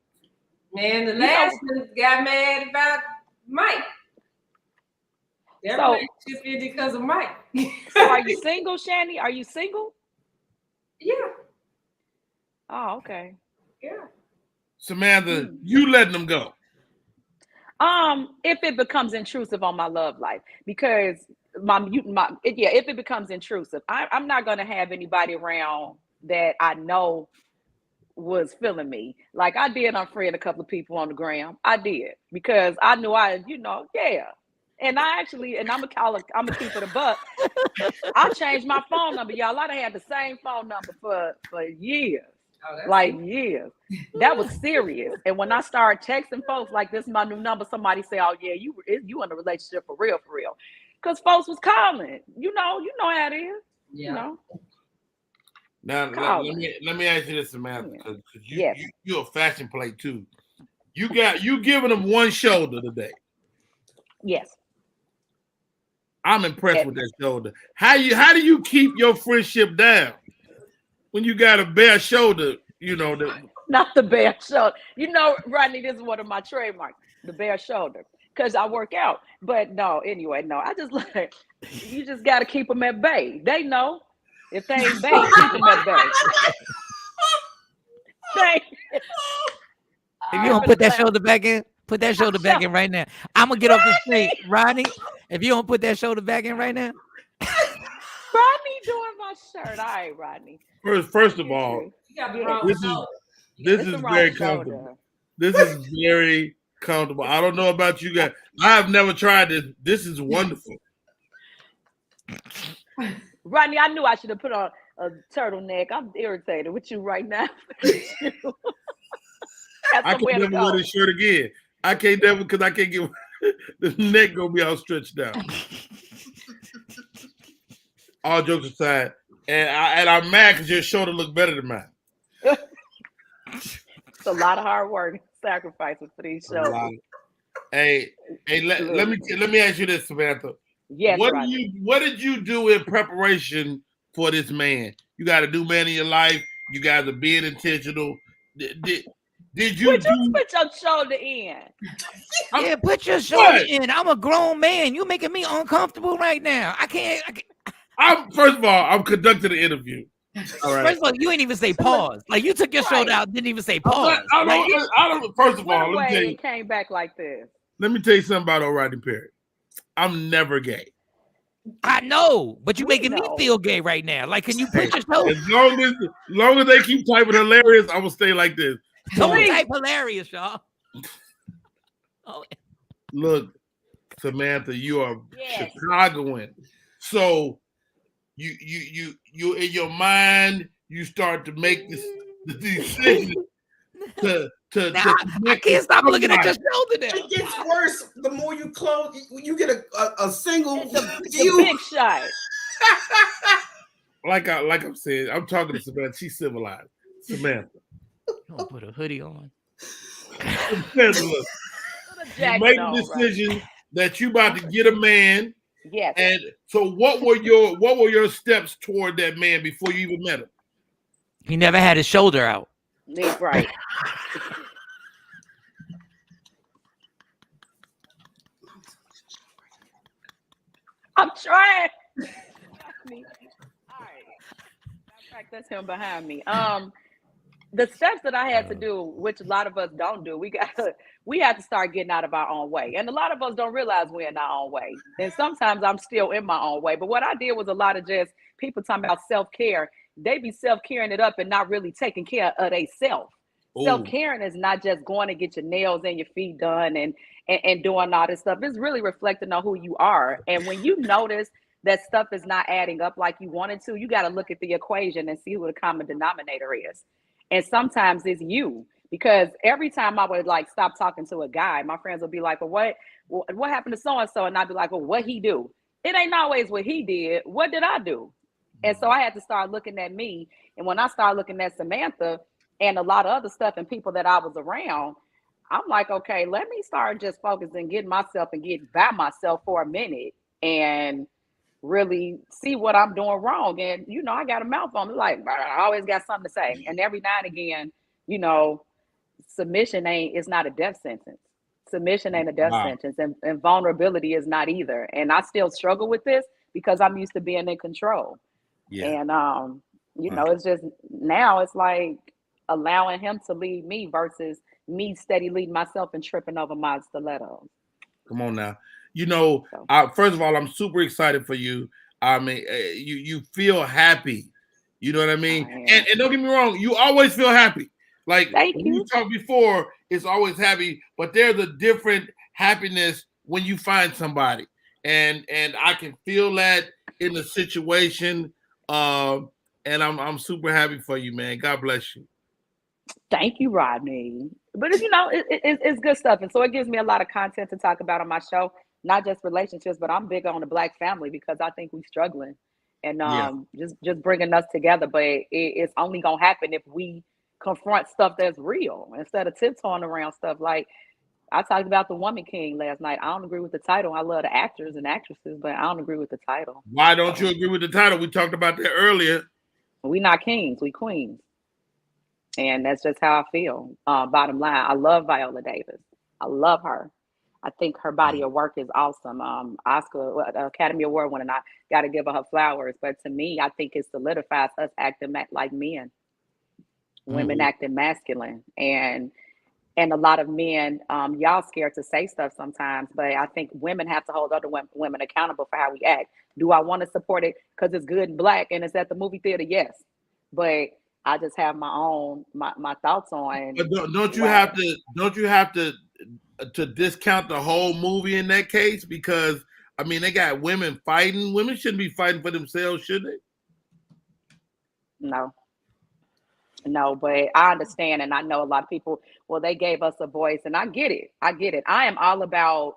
Man, the last one got mad about Mike. Their So- relationship ended because of Mike. So are you single, Shani? Are you single? Yeah. Oh, okay. Yeah. Samantha, you letting them go. If it becomes intrusive on my love life, because if it becomes intrusive, I'm not gonna have anybody around that I know was feeling me. Like I did unfriend a couple of people on the gram. I did because I knew And I'm gonna keep it a buck. I changed my phone number, y'all. I done had the same phone number for years. Years. That was serious. And when I started texting folks like this is my new number, somebody say, "Oh yeah, you in a relationship for real." Because folks was calling. You know how it is. Yeah. You know. Now let me ask you this, Samantha, because you're a fashion plate too. You giving them one shoulder today. Yes. I'm impressed with that shoulder. How do you keep your friendship down when you got a bare shoulder? Not the bare shoulder. Rodney, this is one of my trademarks, the bare shoulder, because I work out. But no, I just like you just got to keep them at bay. They know if they ain't bay, keep them at bay. If you don't put that shoulder back in, put that shoulder back in right now. I'm gonna get off the street, Rodney. If you don't put that shoulder back in right now, Rodney doing my shirt. All right, Rodney. First of all, this is very comfortable. This is very comfortable. I don't know about you guys. I have never tried this. This is wonderful. Rodney, I knew I should have put on a turtleneck. I'm irritated with you right now. I can never wear this shirt again. I can't never because I can't get the neck gonna be all stretched out. All jokes aside, and I'm mad because your shoulder look better than mine. It's a lot of hard work and sacrifices for these shows. Hey, let me ask you this, Samantha. Yes. What did you do in preparation for this man? You got a new man in your life. You guys are being intentional. Did you put your shoulder in? Yeah, put your shoulder in. I'm a grown man. You making me uncomfortable right now. I can't. First of all, I'm conducting an interview. All right. First of all, you ain't even say pause. Like you took your shoulder out, didn't even say pause. I don't. First of all, let me tell you. It came back like this. Let me tell you something about Rodney Perry. I'm never gay. I know, but you're making me feel gay right now. Like, can you put your shoulder? As long as they keep typing hilarious, I will stay like this. Don't type hilarious, y'all. Oh. Look, Samantha, you are Chicagoan. So you in your mind, you start to make the decision to I can't stop looking at your shoulder now. It gets worse the more you close. You get a single the big shot. Like I'm saying, I'm talking to Samantha. She's civilized. Samantha. Don't put a hoodie on. Samantha, look, you make a decision that you about to get a man. Yes. And so what were your steps toward that man before you even met him? He never had his shoulder out. That's right. I'm trying. All right. That's him behind me. The steps that I had to do, which a lot of us don't do, we have to start getting out of our own way. And a lot of us don't realize we're in our own way. And sometimes I'm still in my own way. But what I did was a lot of just people talking about self-care. They be self-caring it up and not really taking care of themselves. Self-caring is not just going to get your nails and your feet done and doing all this stuff. It's really reflecting on who you are. And when you notice that stuff is not adding up like you wanted to, you got to look at the equation and see who the common denominator is. And sometimes it's you, because every time I would like stop talking to a guy, my friends would be like, well, what happened to so-and-so? And I'd be like, well, what he do? It ain't always what he did. What did I do? And so I had to start looking at me. And when I started looking at Samantha and a lot of other stuff and people that I was around, I'm like, okay, let me start just focusing, getting myself and getting by myself for a minute and really see what I'm doing wrong. And, you know, I got a mouth on me, like, I always got something to say. And every now and again, you know, submission is not a death sentence. Submission ain't a death sentence. And vulnerability is not either. And I still struggle with this because I'm used to being in control. Yeah. And, you know, it's just now it's like allowing him to lead me versus me steady leading myself and tripping over my stilettos. Come on now. You know, first of all, I'm super excited for you. I mean, you feel happy. You know what I mean? And don't get me wrong, you always feel happy. Like when you talked before, it's always happy, but there's a different happiness when you find somebody. And I can feel that in the situation. And I'm super happy for you, man. God bless you. Thank you, Rodney. But you know, it's good stuff. And so it gives me a lot of content to talk about on my show. Not just relationships, but I'm big on the Black family because I think we're struggling and just bringing us together. But it's only going to happen if we confront stuff that's real instead of tiptoeing around stuff. Like I talked about the Woman King last night. I don't agree with the title. I love the actors and actresses, but I don't agree with the title. Why don't you agree with the title? We talked about that earlier. We not kings, we queens. And that's just how I feel. Bottom line, I love Viola Davis. I love her. I think her body of work is awesome. Oscar, Academy Award winner, and I got to give her flowers. But to me, I think it solidifies us acting like men, women acting masculine. And a lot of men, y'all scared to say stuff sometimes, but I think women have to hold other women accountable for how we act. Do I want to support it because it's good and Black and it's at the movie theater? Yes. But I just have my own, my thoughts on. But don't you have to discount the whole movie in that case? Because I mean, they got women fighting. Women shouldn't be fighting for themselves, should they? No, but I understand, and I know a lot of people. Well, they gave us a voice, and I get it. I am all about.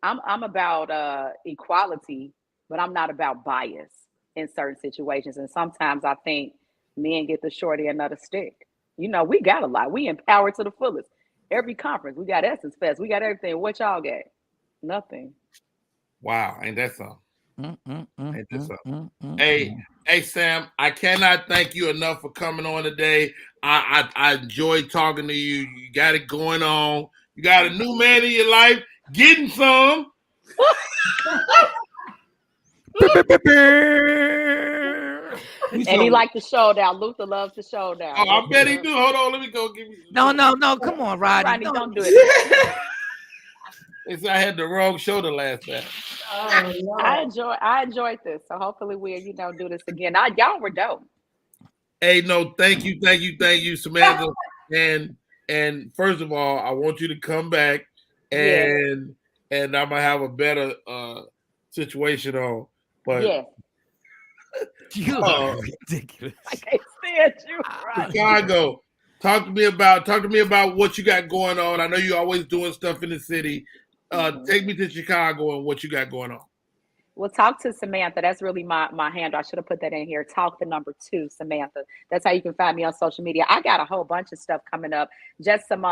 I'm about equality, but I'm not about bias in certain situations. And sometimes I think men get the shorty another stick. You know, we got a lot. We empowered to the fullest. Every conference, we got Essence Fest. We got everything. What y'all got? Nothing. Wow, ain't that something? Ain't that something? Hey, Sam, I cannot thank you enough for coming on today. I enjoyed talking to you. You got it going on. You got a new man in your life, getting some. And he liked the showdown. Luther loves the showdown. Oh, I bet he do. Hold on, let me go give you. No. Come on, Rodney. Don't do it. It's I had the wrong shoulder last time. Oh, no. I enjoyed this. So hopefully we'll, do this again. Y'all were dope. Hey, no, thank you, Samantha. And first of all, I want you to come back and I'm gonna have a better situation on. But you are ridiculous. I can't at you, Rodney. Chicago. Talk to me about what you got going on. I know you're always doing stuff in the city. Take me to Chicago and what you got going on. Well, talk to Samantha. That's really my handle. I should have put that in here. Talk the number 2, Samantha. That's how you can find me on social media. I got a whole bunch of stuff coming up, just some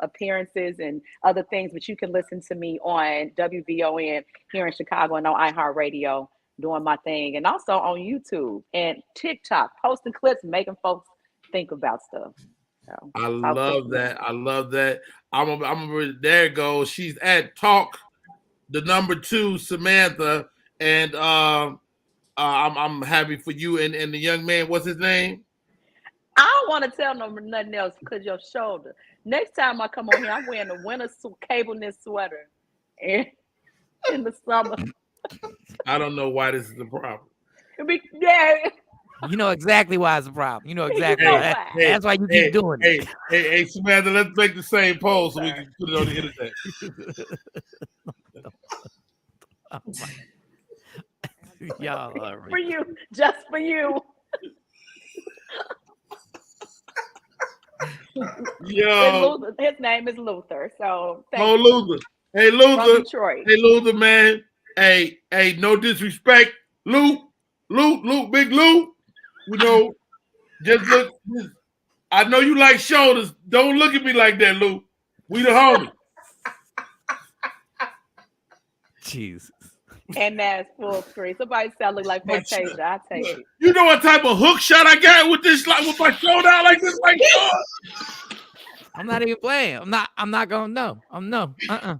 appearances and other things, but you can listen to me on WVON here in Chicago and on iHeartRadio doing my thing, and also on YouTube and TikTok, posting clips, making folks think about stuff. So, I love that. I love that. I'm there it goes. She's at Talk the number 2, Samantha. And I'm happy for you and the young man. What's his name? I don't want to tell nothing else because your shoulder. Next time I come on here, I'm wearing a winter cable knit sweater in the summer. I don't know why this is a problem. Yeah. You know exactly why it's a problem. You know exactly why. That's why you keep doing it. Hey, Samantha, let's make the same poll so we can put it on the internet. Oh my. Y'all are for you, just for you. Yo, his name is Luther. So Luther. Hey, Luther. Detroit. Hey, Luther, man. Hey, no disrespect, Big Lou. You know, just look. I know you like shoulders. Don't look at me like that, Lou. We the homie. Jesus. And that's full screen. Somebody sound like Fantasia. I take it. You know what type of hook shot I got with this, like with my shoulder out like this, like I'm not even playing. I'm not gonna know. I'm no. Nope.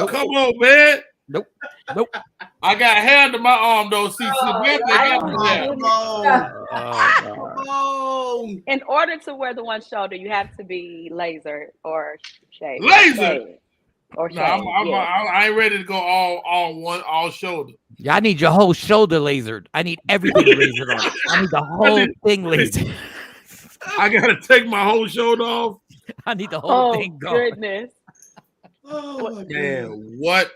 Come on, man. Nope. I got hair under my arm though. See, in order to wear the one shoulder, you have to be laser or shaved. Laser. Or no, I ain't ready to go all shoulder. Yeah, I need your whole shoulder lasered. I need everything lasered on it. I need the whole thing lasered. I gotta take my whole shoulder off. I need the whole thing gone. Goodness. Oh man, what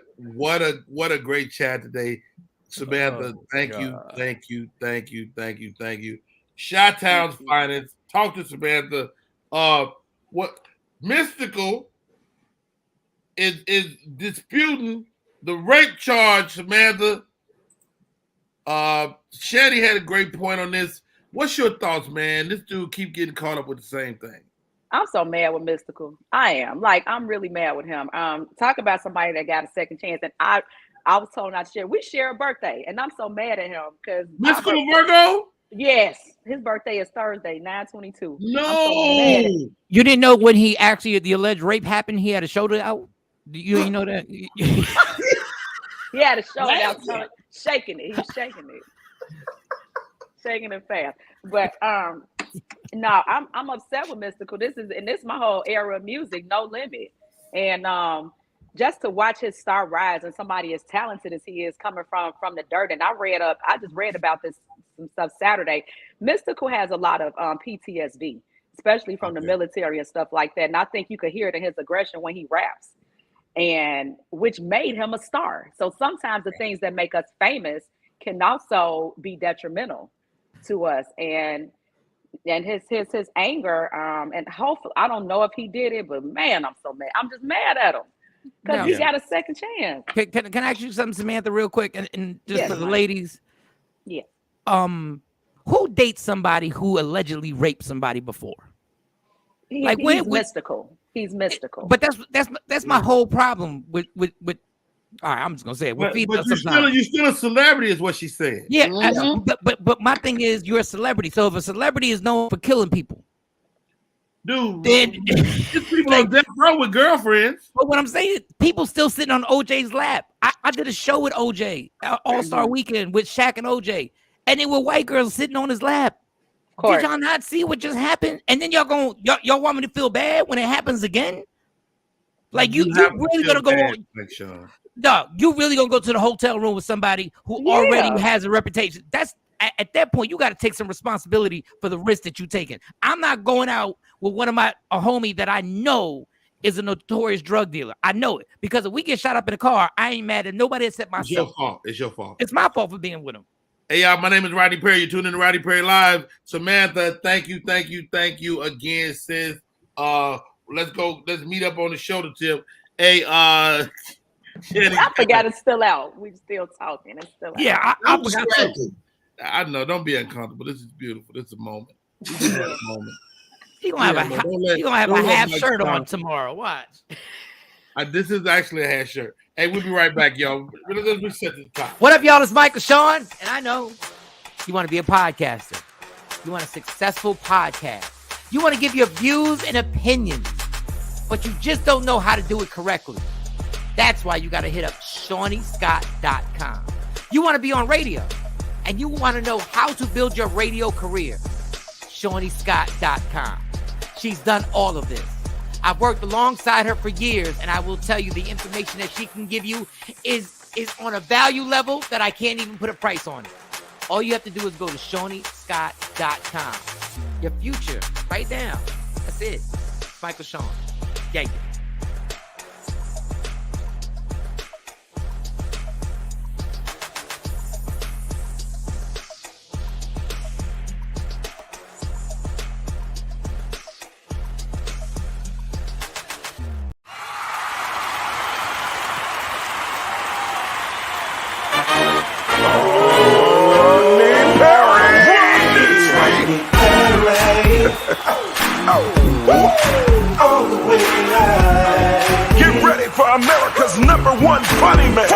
a great chat today, Samantha. Thank you. Chi-Town's finest. Talk to Samantha. What Mystical is disputing the rape charge, Samantha. Shetty had a great point on this. What's your thoughts, man? This dude keep getting caught up with the same thing. I'm so mad with Mystical. I am. Like, I'm really mad with him. Talk about somebody that got a second chance. And I was told not to share. We share a birthday, and I'm so mad at him because Mystical Virgo? Yes. His birthday is Thursday, 9/22. No. You didn't know when the alleged rape happened, he had a shoulder out? You know that? He had a shoulder out, shaking it. He was shaking it. Shaking it fast. But no, I'm upset with Mystical. This is my whole era of music, no limit. And just to watch his star rise and somebody as talented as he is coming from the dirt. And I just read about this some stuff Saturday. Mystical has a lot of PTSD, especially from the military and stuff like that. And I think you could hear it in his aggression when he raps, and which made him a star. So sometimes the things that make us famous can also be detrimental to us. And his anger, and hopefully, I don't know if he did it, but man, I'm so mad. I'm just mad at him because he got a second chance. Can I ask you something, Samantha, real quick, and just for the ladies? Yeah. Who dates somebody who allegedly raped somebody before? He's mystical. He's mystical. But that's my whole problem with. All right, I'm just gonna say it. But you're still a celebrity, is what she's saying. Yeah, but my thing is, you're a celebrity. So if a celebrity is known for killing people, dude, then there's people on death row with girlfriends. But what I'm saying is, people still sitting on OJ's lap. I did a show with OJ, All-Star Weekend with Shaq and OJ, and there were white girls sitting on his lap. Did y'all not see what just happened? And then y'all want me to feel bad when it happens again? Like you really gonna go on? No, you really gonna go to the hotel room with somebody who already has a reputation? That's at that point, you got to take some responsibility for the risk that you're taking. I'm not going out with a homie that I know is a notorious drug dealer. I know it because if we get shot up in a car, I ain't mad at nobody except myself. It's your fault. It's my fault for being with him. Hey, y'all, my name is Rodney Perry. You're tuning in to Rodney Perry Live. Samantha, thank you again, sis. Let's go. Let's meet up on the shoulder tip. Hey, Jenny, I forgot it's still out. We're still talking. It's still out. Yeah, I forgot too. I know. Don't be uncomfortable. This is beautiful. This is a moment. This is a moment. He gonna have a half shirt on tomorrow. Watch. This is actually a half shirt. Hey, we'll be right back, y'all. Let's reset the top. What up, y'all? It's Michael Sean, and I know you want to be a podcaster. You want a successful podcast. You want to give your views and opinions, but you just don't know how to do it correctly. That's why you got to hit up ShawneeScott.com. You want to be on radio, and you want to know how to build your radio career. ShawneeScott.com. She's done all of this. I've worked alongside her for years, and I will tell you the information that she can give you is on a value level that I can't even put a price on it. All you have to do is go to ShawneeScott.com. Your future, right now. That's it. Michael Sean. Yeah. Get ready for America's #1 funny man.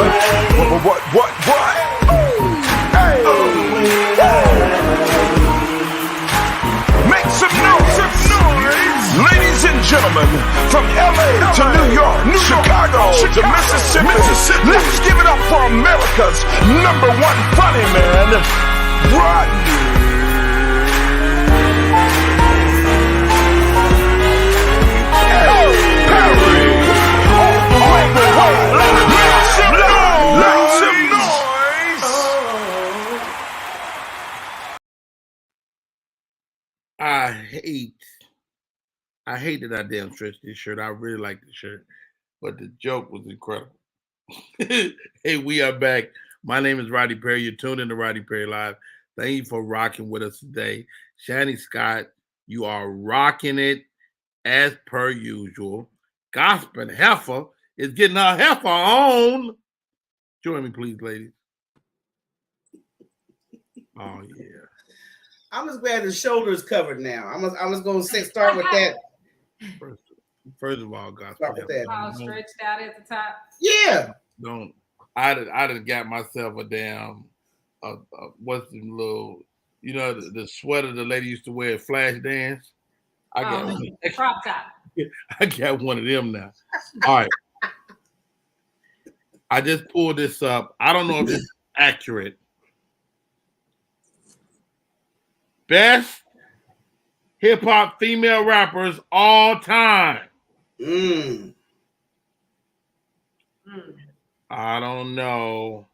What? Hey. Make some noise. Ladies and gentlemen, from LA to New York, Chicago to Mississippi, let's give it up for America's #1 funny man, Rodney. I hate that I damn stretched this shirt. I really like the shirt, but the joke was incredible. Hey, we are back. My name is Rodney Perry. You're tuned in to Rodney Perry Live. Thank you for rocking with us today. Shani Scott, you are rocking it as per usual. Gospel Heifer is getting her heifer on. Join me, please, ladies. Oh, yeah. I'm just glad the shoulder is covered now. I was going to start with that. First of all, Gospel Heifer. All stretched out at the top. Yeah. I done got myself a damn, what's the little, the sweater the lady used to wear at Flash Dance? Crop top. I got one of them now. All right. I just pulled this up. I don't know if it's accurate. Best hip hop female rappers all time. I don't know.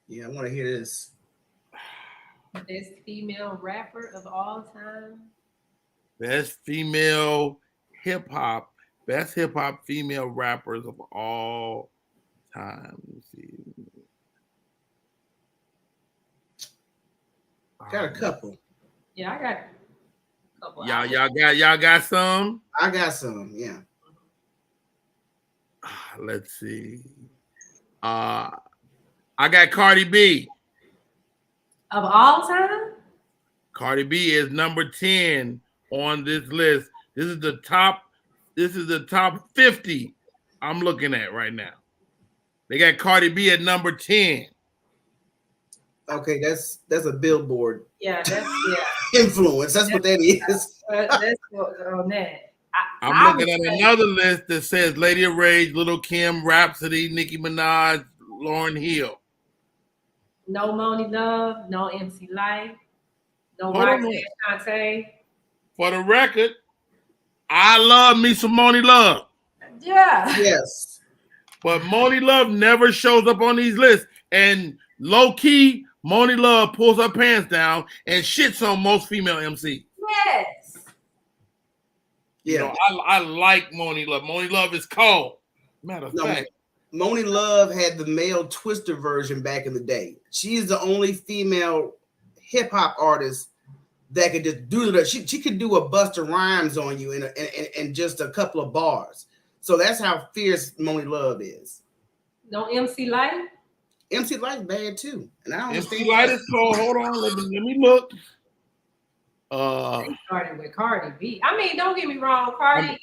Yeah, I want to hear this. Best female rapper of all time. Best female hip-hop female rappers of all time. Let's see. Got a couple. Yeah, I got a couple. Y'all got some? I got some, yeah. Let's see. I got Cardi B. Of all time? Cardi B is number 10 on this list. This is the top 50 I'm looking at right now. They got Cardi B at number 10. Okay, that's a Billboard. Yeah, that's influence. That's what that is. That's on that. I'm looking at another list that says Lady of Rage, Little Kim, Rhapsody, Nicki Minaj, Lauryn Hill. No Moni Love, no MC Light, no Roxanne Shante. For the record, I love me some Moni Love. Yeah. Yes. But Moni Love never shows up on these lists. And low key, Moni Love pulls her pants down and shits on most female MCs. Yes. Yeah. I like Moni Love. Moni Love is cold. Matter of fact, Moni Love had the male Twister version back in the day. She's the only female hip hop artist that could just do that. She could do a Busta Rhymes on you in just a couple of bars. So that's how fierce Moni Love is. No MC Light? MC Light's bad too. And I don't MC Light is cold. Hold on, let me look. They started with Cardi B. I mean, don't get me wrong, Cardi.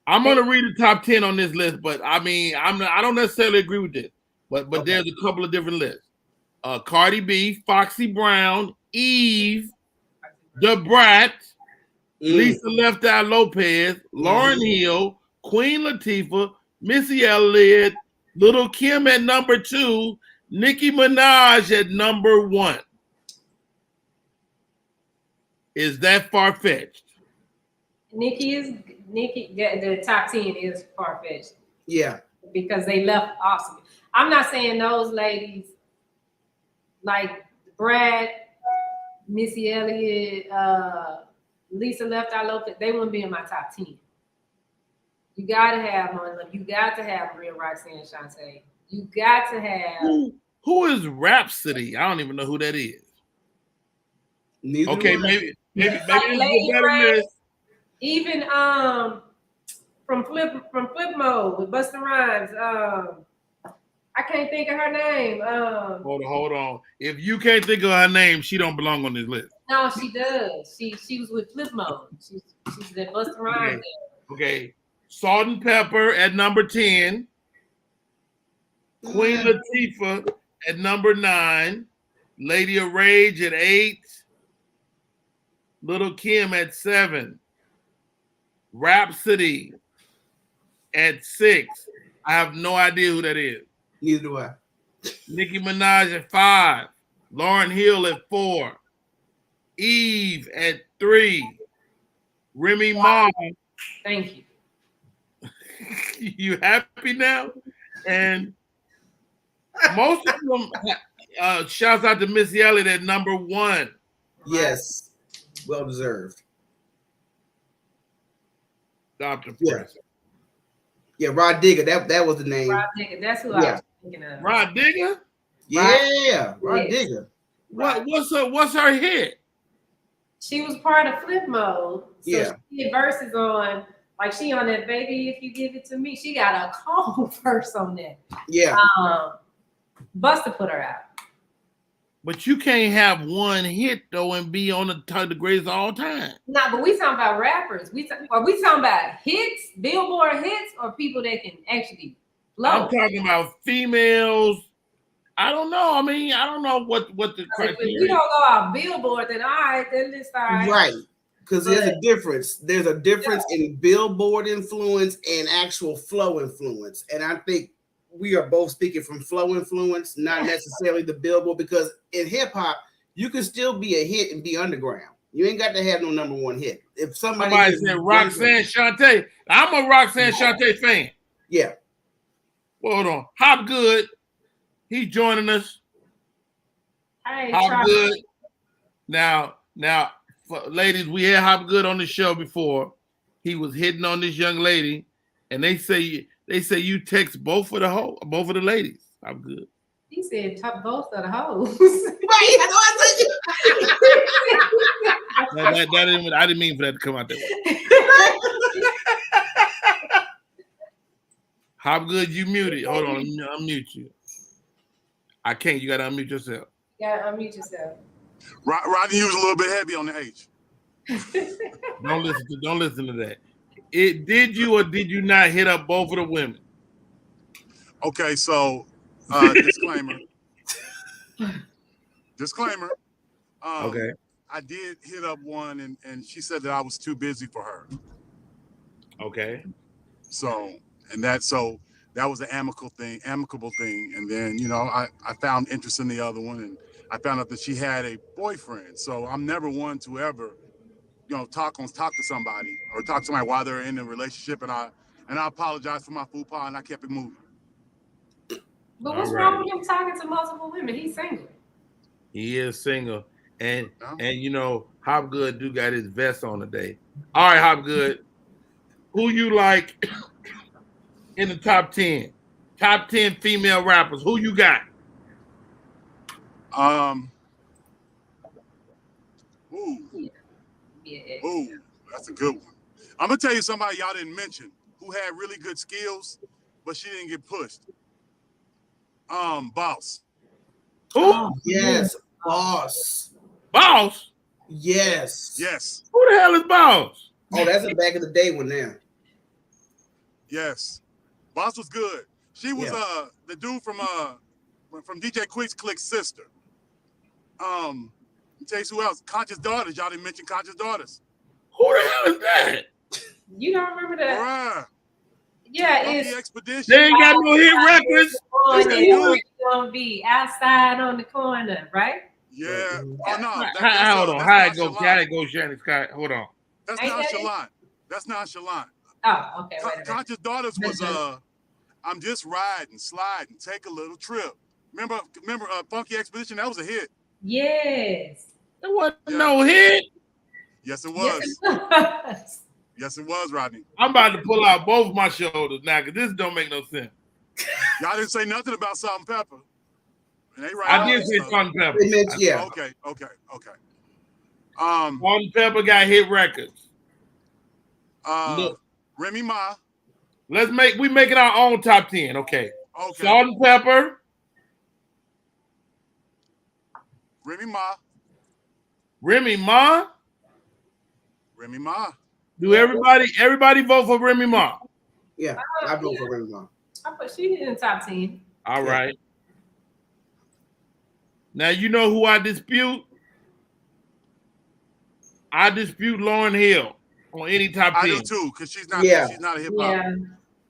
I'm gonna read the top 10 on this list, but I mean, I don't necessarily agree with this. But okay. There's a couple of different lists. Cardi B, Foxy Brown, Eve, Da Brat, Lisa Left Eye Lopez, Lauryn Hill, Queen Latifah, Missy Elliott, Little Kim at number 2, Nicki Minaj at number 1. Is that far-fetched? The top 10 is far-fetched. Yeah. Because they left awesome. I'm not saying those ladies like Brad, Missy Elliott, Lisa Left Eye Lopez, they wouldn't be in my top 10. You gotta have one. You got to have Real Roxanne Shante. You got to have. Who is Rhapsody? I don't even know who that is. Neither okay, maybe Lady Ray, even from Flip Mode with Busta Rhymes. I can't think of her name. Hold on. If you can't think of her name, she don't belong on this list. No, she does. She was with Flip Mode. She's at Busta Rhymes. Okay. Salt and Pepper at number 10. Queen Latifah at number 9. Lady of Rage at 8. Little Kim at 7. Rhapsody at 6. I have no idea who that is. Neither do I. Nicki Minaj at 5. Lauryn Hill at 4. Eve at 3. Remy Ma. Thank you. You happy now? And most of them, shouts out to Missy Elliott at number 1. Yes. Well deserved. Dr. Prince. Yeah, Rod Digger. That was the name. Rod Digger. That's who I was thinking of. Rod Digger? Yeah, Rod Digger. What's her hit? She was part of Flip Mode. So she did verses on, like she on that Baby If You Give It To Me. She got a cold verse on that. Yeah. Busta put her out. But you can't have one hit though and be on the greatest of all time. No, but we talking about rappers. Are we talking about hits, Billboard hits, or people that can actually flow? I'm talking about females. I don't know. I mean, I don't know what the criteria. If we don't go off Billboard, then all right, then it's all right. Right. Because there's a difference. There's a difference in Billboard influence and actual flow influence. And I think we are both speaking from flow influence, not necessarily the Billboard, because in hip hop, you can still be a hit and be underground. You ain't got to have no number 1 hit. If somebody said Roxanne Shante, I'm a Roxanne Shante fan. Yeah. Well, hold on. Hop Good, he's joining us. Hop Good. Now, ladies, we had Hop Good on the show before. He was hitting on this young lady, and they say you text both of the ladies. I'm good. He said both of the hoes. I didn't mean for that to come out that way. Hop Good, you muted. Hold on, I'll unmute you. I can't. You got to unmute yourself. Yeah, unmute yourself. Rodney, you was a little bit heavy on the H. Don't listen to that. Did you or did you not hit up both of the women? Okay, so disclaimer. Okay. I did hit up one, and she said that I was too busy for her. Okay. So that was an amicable thing. And then, I found interest in the other one, and I found out that she had a boyfriend. So I'm never one to ever, talk to somebody or talk to somebody while they're in a relationship. And I apologize for my faux pas, and I kept it moving. But what's wrong with him talking to multiple women? He's single. He is single. And Hop Good do got his vest on today. All right, Hop Good. Who you like in the top 10? Top 10 female rappers. Who you got? Ooh, that's a good one. I'm gonna tell you somebody y'all didn't mention who had really good skills, but she didn't get pushed. Boss. Who? Yes, Boss. Boss? Yes. Yes. Who the hell is Boss? Oh, that's a back in the day one now. Yes. Boss was good. She was the dude from DJ Quick's Click's sister. Let me tell you who else. Conscious Daughters. Y'all didn't mention Conscious Daughters. Who the hell is that? You don't remember that? Right. Yeah, Funky it's Expedition. They ain't got no hit records. It's gonna be outside on the corner, right? Yeah. Oh no. Hold on. How it go, Shannon Scott? Hold on. That's nonchalant. That's nonchalant. Oh, okay. Conscious Daughters was I'm just riding, sliding, take a little trip. Remember Funky Expedition? That was a hit. Yes. It wasn't no hit. Yes, it was. Yes, it was. Yes, it was, Rodney. I'm about to pull out both my shoulders now because this don't make no sense. Y'all didn't say nothing about Salt and Pepper. And they right. I did say Salt and Pepper. Yeah. Okay. Salt and Pepper got hit records. Look. Remy Ma. We making our own top 10. Okay. Salt and Pepper. Remy Ma. Remy Ma. Remy Ma. Do everybody vote for Remy Ma? Yeah, I vote for Remy Ma. I put she in the top 10. All right. Now you know who I dispute? I dispute Lauryn Hill on any top 10. I do too, because she's not a hip hop. Yeah.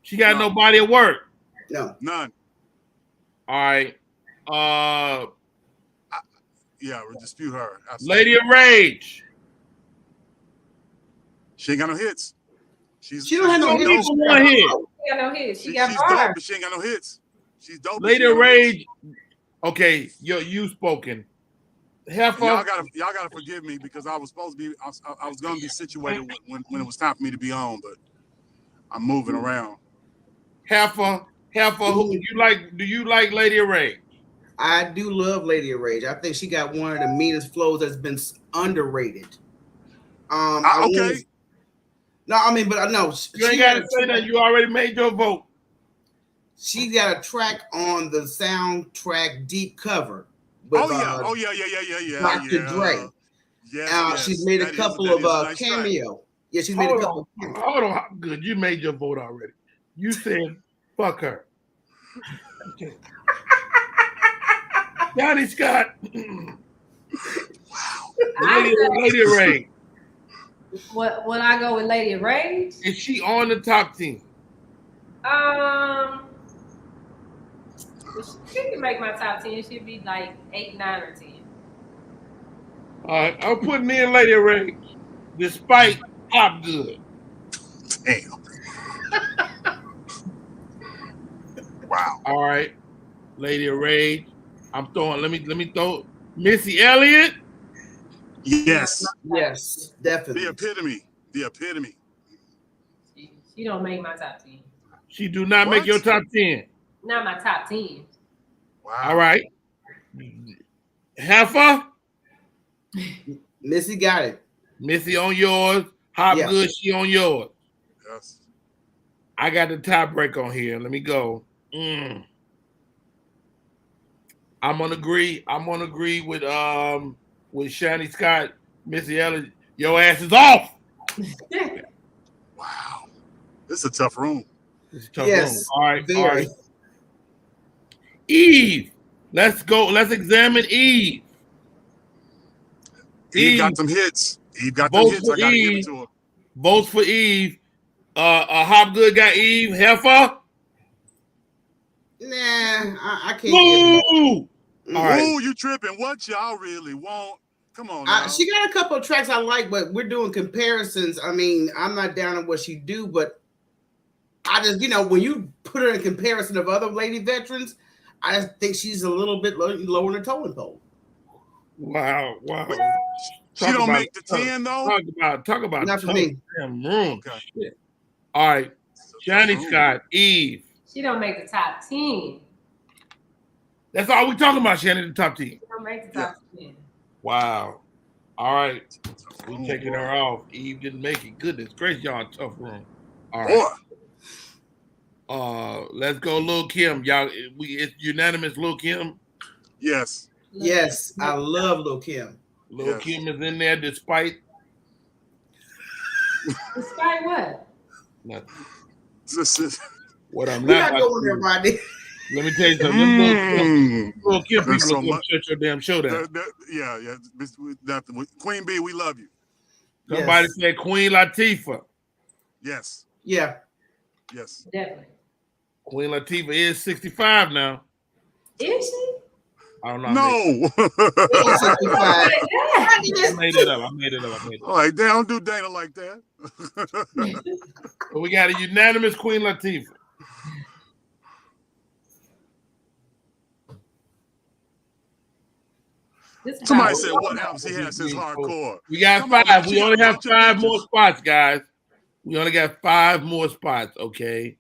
She got no body of work. No. None. All right. Yeah, we dispute her. Absolutely. Lady of Rage. She ain't got no hits. She don't have no hits. She got no hits. She's dope, but she ain't got no hits. She's dope. Lady of Rage. Okay, you spoken. Y'all gotta forgive me because I was supposed to be. I was gonna be situated when it was time for me to be on, but I'm moving around. Heifer. Who do you like Lady of Rage? I do love Lady of Rage. I think she got one of the meanest flows that's been underrated. Okay. No, I mean, but no. You ain't got to say that. You already made your vote. She got a track on the soundtrack Deep Cover. With, yeah. Dr. Dre. Yeah. She's made a couple of nice cameo. Yeah, she's made a couple. Hold on. Good. You made your vote already. You said, fuck her. Okay. Johnny Scott. Wow. Lady of Rage. What when I go with Lady of Rage? Is she on the top 10? She can make my top 10. She'd be like 8, 9, or 10. All right, I'm putting in Lady of Rage despite Pop Good. Damn. Wow. All right, Lady of Rage. I'm throwing. Let me throw Missy Elliott. Yes, definitely. The epitome. She don't make my top 10. She do not make your top 10. Not my top 10. Wow. All right. Heifer. Missy got it. Missy on yours. Hop Good, she on yours. Yes. I got the tiebreak on here. Let me go. I'm gonna agree with Shani Scott, Missy Elliott. Your ass is off. Wow. This is a tough room. It's a tough room. All right. Eve. Let's go. Let's examine Eve. Eve got some hits. Eve got some hits. I gotta give it to her. Votes for Eve. Hopgood got Eve. Heifer. Nah, I can't. Ooh. All right. Ooh, you tripping? What y'all really want? Come on now. She got a couple of tracks I like, but we're doing comparisons. I mean, I'm not down on what she do, but I just, when you put her in comparison of other lady veterans, I just think she's a little bit lower in the totem pole. Wow. She don't make the 10 though. Talk about not for me. Damn room. Okay. Shit. All right, Johnny Scott, Eve. She don't make the top 10. That's all we talking about, Shannon, the top 10. She don't make the top 10. Wow. All right. We taking her off. Eve didn't make it. Goodness gracious, y'all in a tough room. All right. Let's go, Lil' Kim. Y'all, it's unanimous, Lil' Kim. Yes. Yes, I love Lil' Kim. Lil' Kim is in there despite what? Nothing. What I'm We're not not going there, Rodney. Let me tell you something. Lil' Kim There's people so are going much- to shut your damn show down. Yeah. Nothing. Queen B, we love you. Somebody said Queen Latifah. Yes. Yeah. Yes. Definitely. Queen Latifah is 65 now. Is she? I don't know. No. I made it up. Like, they don't do Dana like that. But we got a unanimous Queen Latifah. Somebody said what albums he had since hardcore. We got five. We only have 5 more spots, guys. We only got 5 more spots. Okay.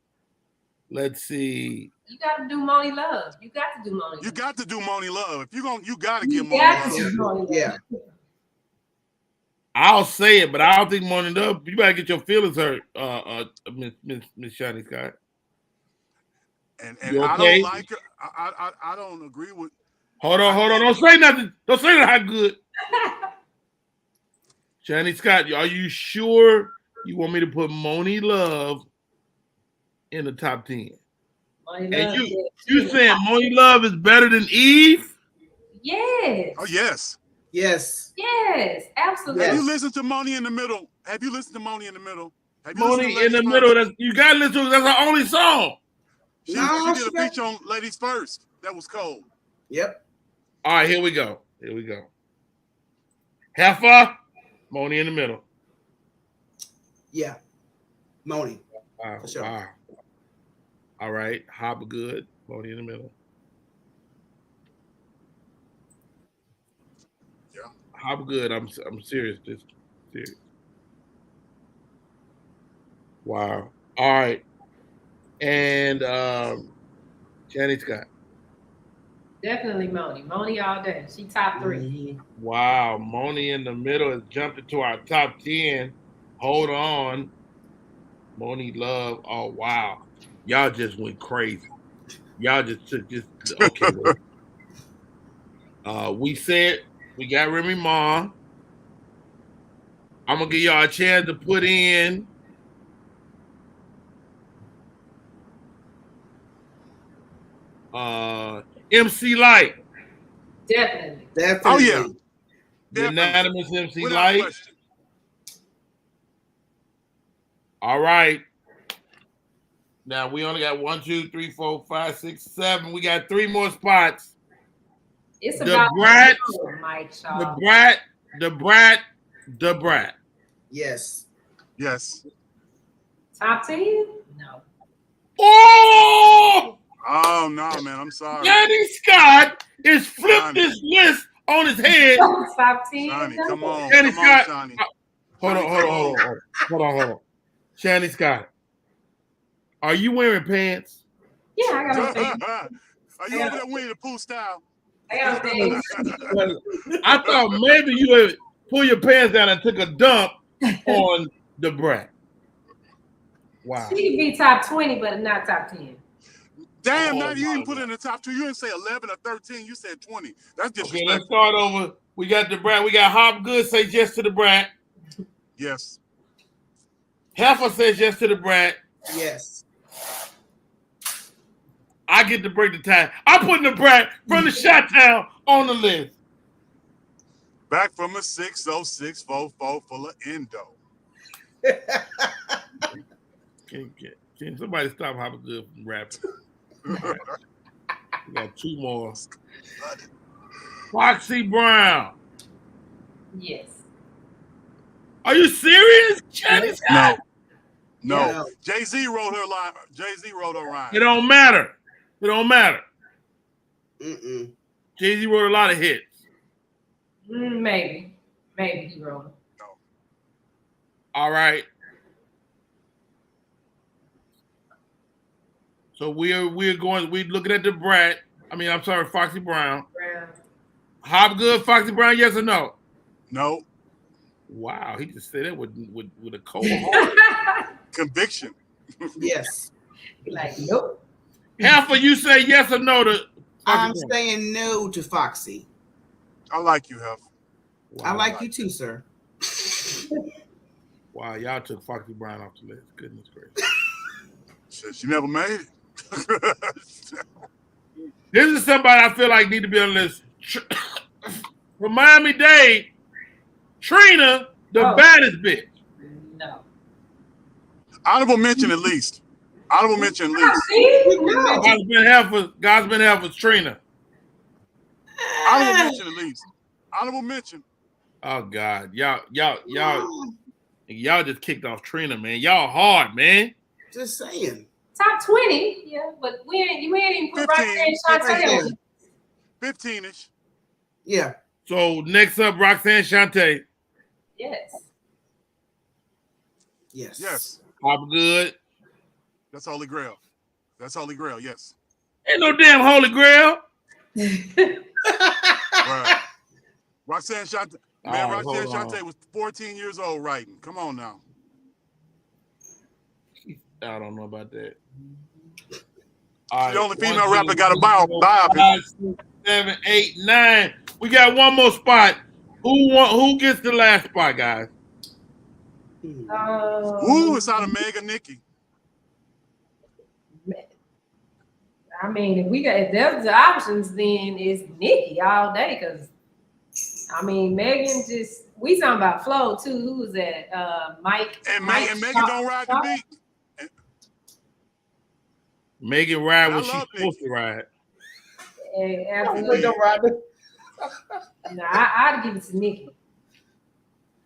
Let's see. You got to do Money Love. You got to do Money Love. You got to do Money Love. If you got to give got Money to do Love. Money Love. Yeah. I'll say it, but I don't think Money Love. You better get your feelings hurt, Miss Shiny Scott. And You I okay? don't like it. I don't agree with. Hold on. Don't say nothing. Don't say that how good. Shiny Scott, are you sure you want me to put Money Love in the top 10? Money And Love. you saying Money Love is better than Eve? Yes. Oh yes. Yes. Yes. Absolutely. Have you listened to Money in the Middle? Have you listened to Money in the Middle? Have you Money listened to in the Ladies Middle. First? You got to listen to it. That's our only song. She did a feature on Ladies First. That was cold. Yep. All right, here we go. Heifer, Money in the Middle. Yeah. Money. Wow. For sure. Wow. All right, Hobgood, Money in the Middle. Yeah. Hobgood, I'm serious. Just serious. Wow. All right. And Jenny Scott. Definitely Money. Money all day. She top 3. Wow. Money in the Middle has jumped into our top 10. Hold on. Money Love. Oh, wow. Y'all just went crazy. Y'all just took this. Okay. We said we got Remy Ma. I'm going to give y'all a chance to put in MC Light. Definitely. Oh yeah. Unanimous MC Without Light. question. All right. Now we only got 1, 2, 3, 4, 5, 6, 7. We got 3 more spots. It's The about Brat, Mike Shaw. The Brat. Yes. Yes. Top 10? No. Oh! Oh no, man. I'm sorry. Johnny Scott is flipped this list on his head. Top 10? Johnny, come on. Johnny Come Scott. on, Johnny. Hold on. Johnny Scott. Are you wearing pants? Yeah, I got a thing. Are you over there Winnie the Pooh style? I got a thing. I thought maybe you would pull your pants down and took a dump on the Brat. Wow. She could be top 20, but not top 10. Damn, not you didn't put it in the top 2. You didn't say 11 or 13. You said 20. That's disrespectful. Okay, let's start over. We got the Brat. We got Hobgood say yes to the Brat. Yes. Heifer says yes to the Brat. Yes. I get to break the tie. I'm putting the Brat from the Chi-Town on the list. Back from a 60644 full of endo. Can somebody stop Hobgood from rapping? Right. We got 2 more. Foxy Brown. Yes. Are you serious? Johnny Scott? No. Yeah. Jay-Z wrote her line. Jay-Z wrote her rhyme. It don't matter. Mm-mm. Jay-Z wrote a lot of hits. Maybe he wrote them. No. All right. So we're looking at the Brat. I mean, I'm sorry, Foxy Brown. Hobgood, Foxy Brown, yes or no? No. Wow, he just said it with a cold heart. Conviction. Yes. Like, nope. Heifer, you say yes or no to Foxy I'm Brown? saying no to Foxy. I like you, Heifer. I like you too, sir. Wow, y'all took Foxy Brown off the list. Goodness gracious. Shit, she never made it. This is somebody I feel like need to be on the list. From Miami-Dade, Trina, the baddest bitch. No. Honorable mention at least. Honorable mention at least. God's been Heifer's Trina. Honorable mention at least. Honorable mention. Oh God, y'all just kicked off Trina, man. Y'all hard, man. Just saying. Top 20, yeah, but we ain't even put Roxanne Shante. 15-ish. Yeah. So next up, Roxanne Shante. Yes. Yes. Yes. Hobgood. That's Holy Grail. That's Holy Grail, yes. Ain't no damn Holy Grail. Right. Roxanne Shante. Man, All right, Roxanne hold on. Shante was 14 years old writing. Come on now. I don't know about that. She's the only female rapper got a biopic. 5, 6, 7, 8, 9. We got one more spot. Who gets the last spot, guys? Ooh, it's out of Meg or Nikki. I mean, if there's the options, then it's Nikki all day. Cause I mean, Megan we talking about flow too. Who was that? Mike. And Megan don't ride the beat. Megan ride what she's supposed to ride. Absolutely don't ride it. No, I'd give it to Nikki.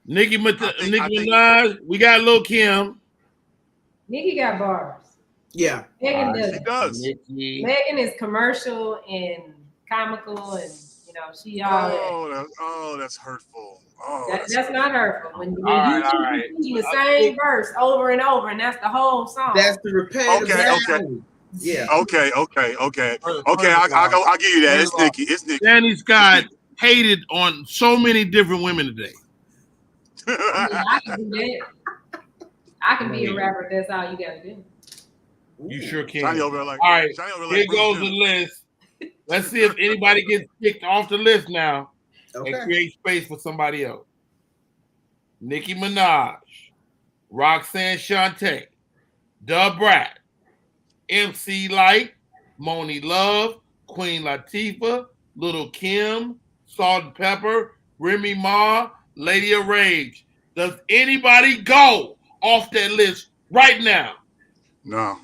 Nicki Minaj. We got Lil Kim. Nikki got bars. Yeah. Megan does. She does. Megan is commercial and comical, and she all that. That's hurtful. That's not hurtful. When you right. keep the same verse over and over, and that's the whole song. That's the repetitive. Okay. Yeah. Okay. I'll give you that. It's Nikki. Danny Scott hated on so many different women today. I can do that. I can be a rapper. That's all you gotta do. You sure can. All right, here goes the list. Let's see if anybody gets kicked off the list now and create space for somebody else. Nicki Minaj, Roxanne Shante, Da Brat, MC Lyte, Moni Love, Queen Latifah, Little Kim, Salt and Pepper, Remy Ma, Lady of Rage. Does anybody go off that list right now? No,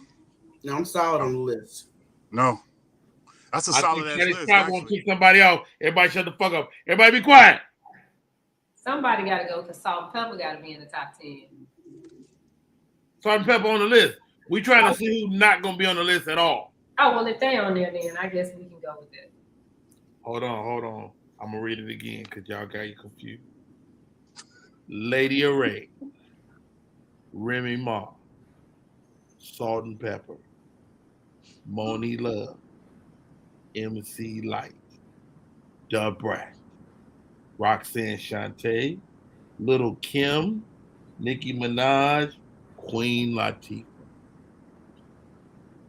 I'm solid on the list. No. That's a solid ass list. I want to kick somebody off. Everybody shut the fuck up. Everybody be quiet. Somebody got to go because Salt and Pepper got to be in the top 10. Salt and Pepper on the list. We trying to see who's not going to be on the list at all. Oh, well, if they on there, then I guess we can go with that. Hold on. I'm going to read it again because y'all got you confused. Lady of Rage, Remy Ma, Salt and Pepper, Moni Love, MC Lyte, Da Brat, Roxanne Shante, Little Kim, Nicki Minaj, Queen Latifah.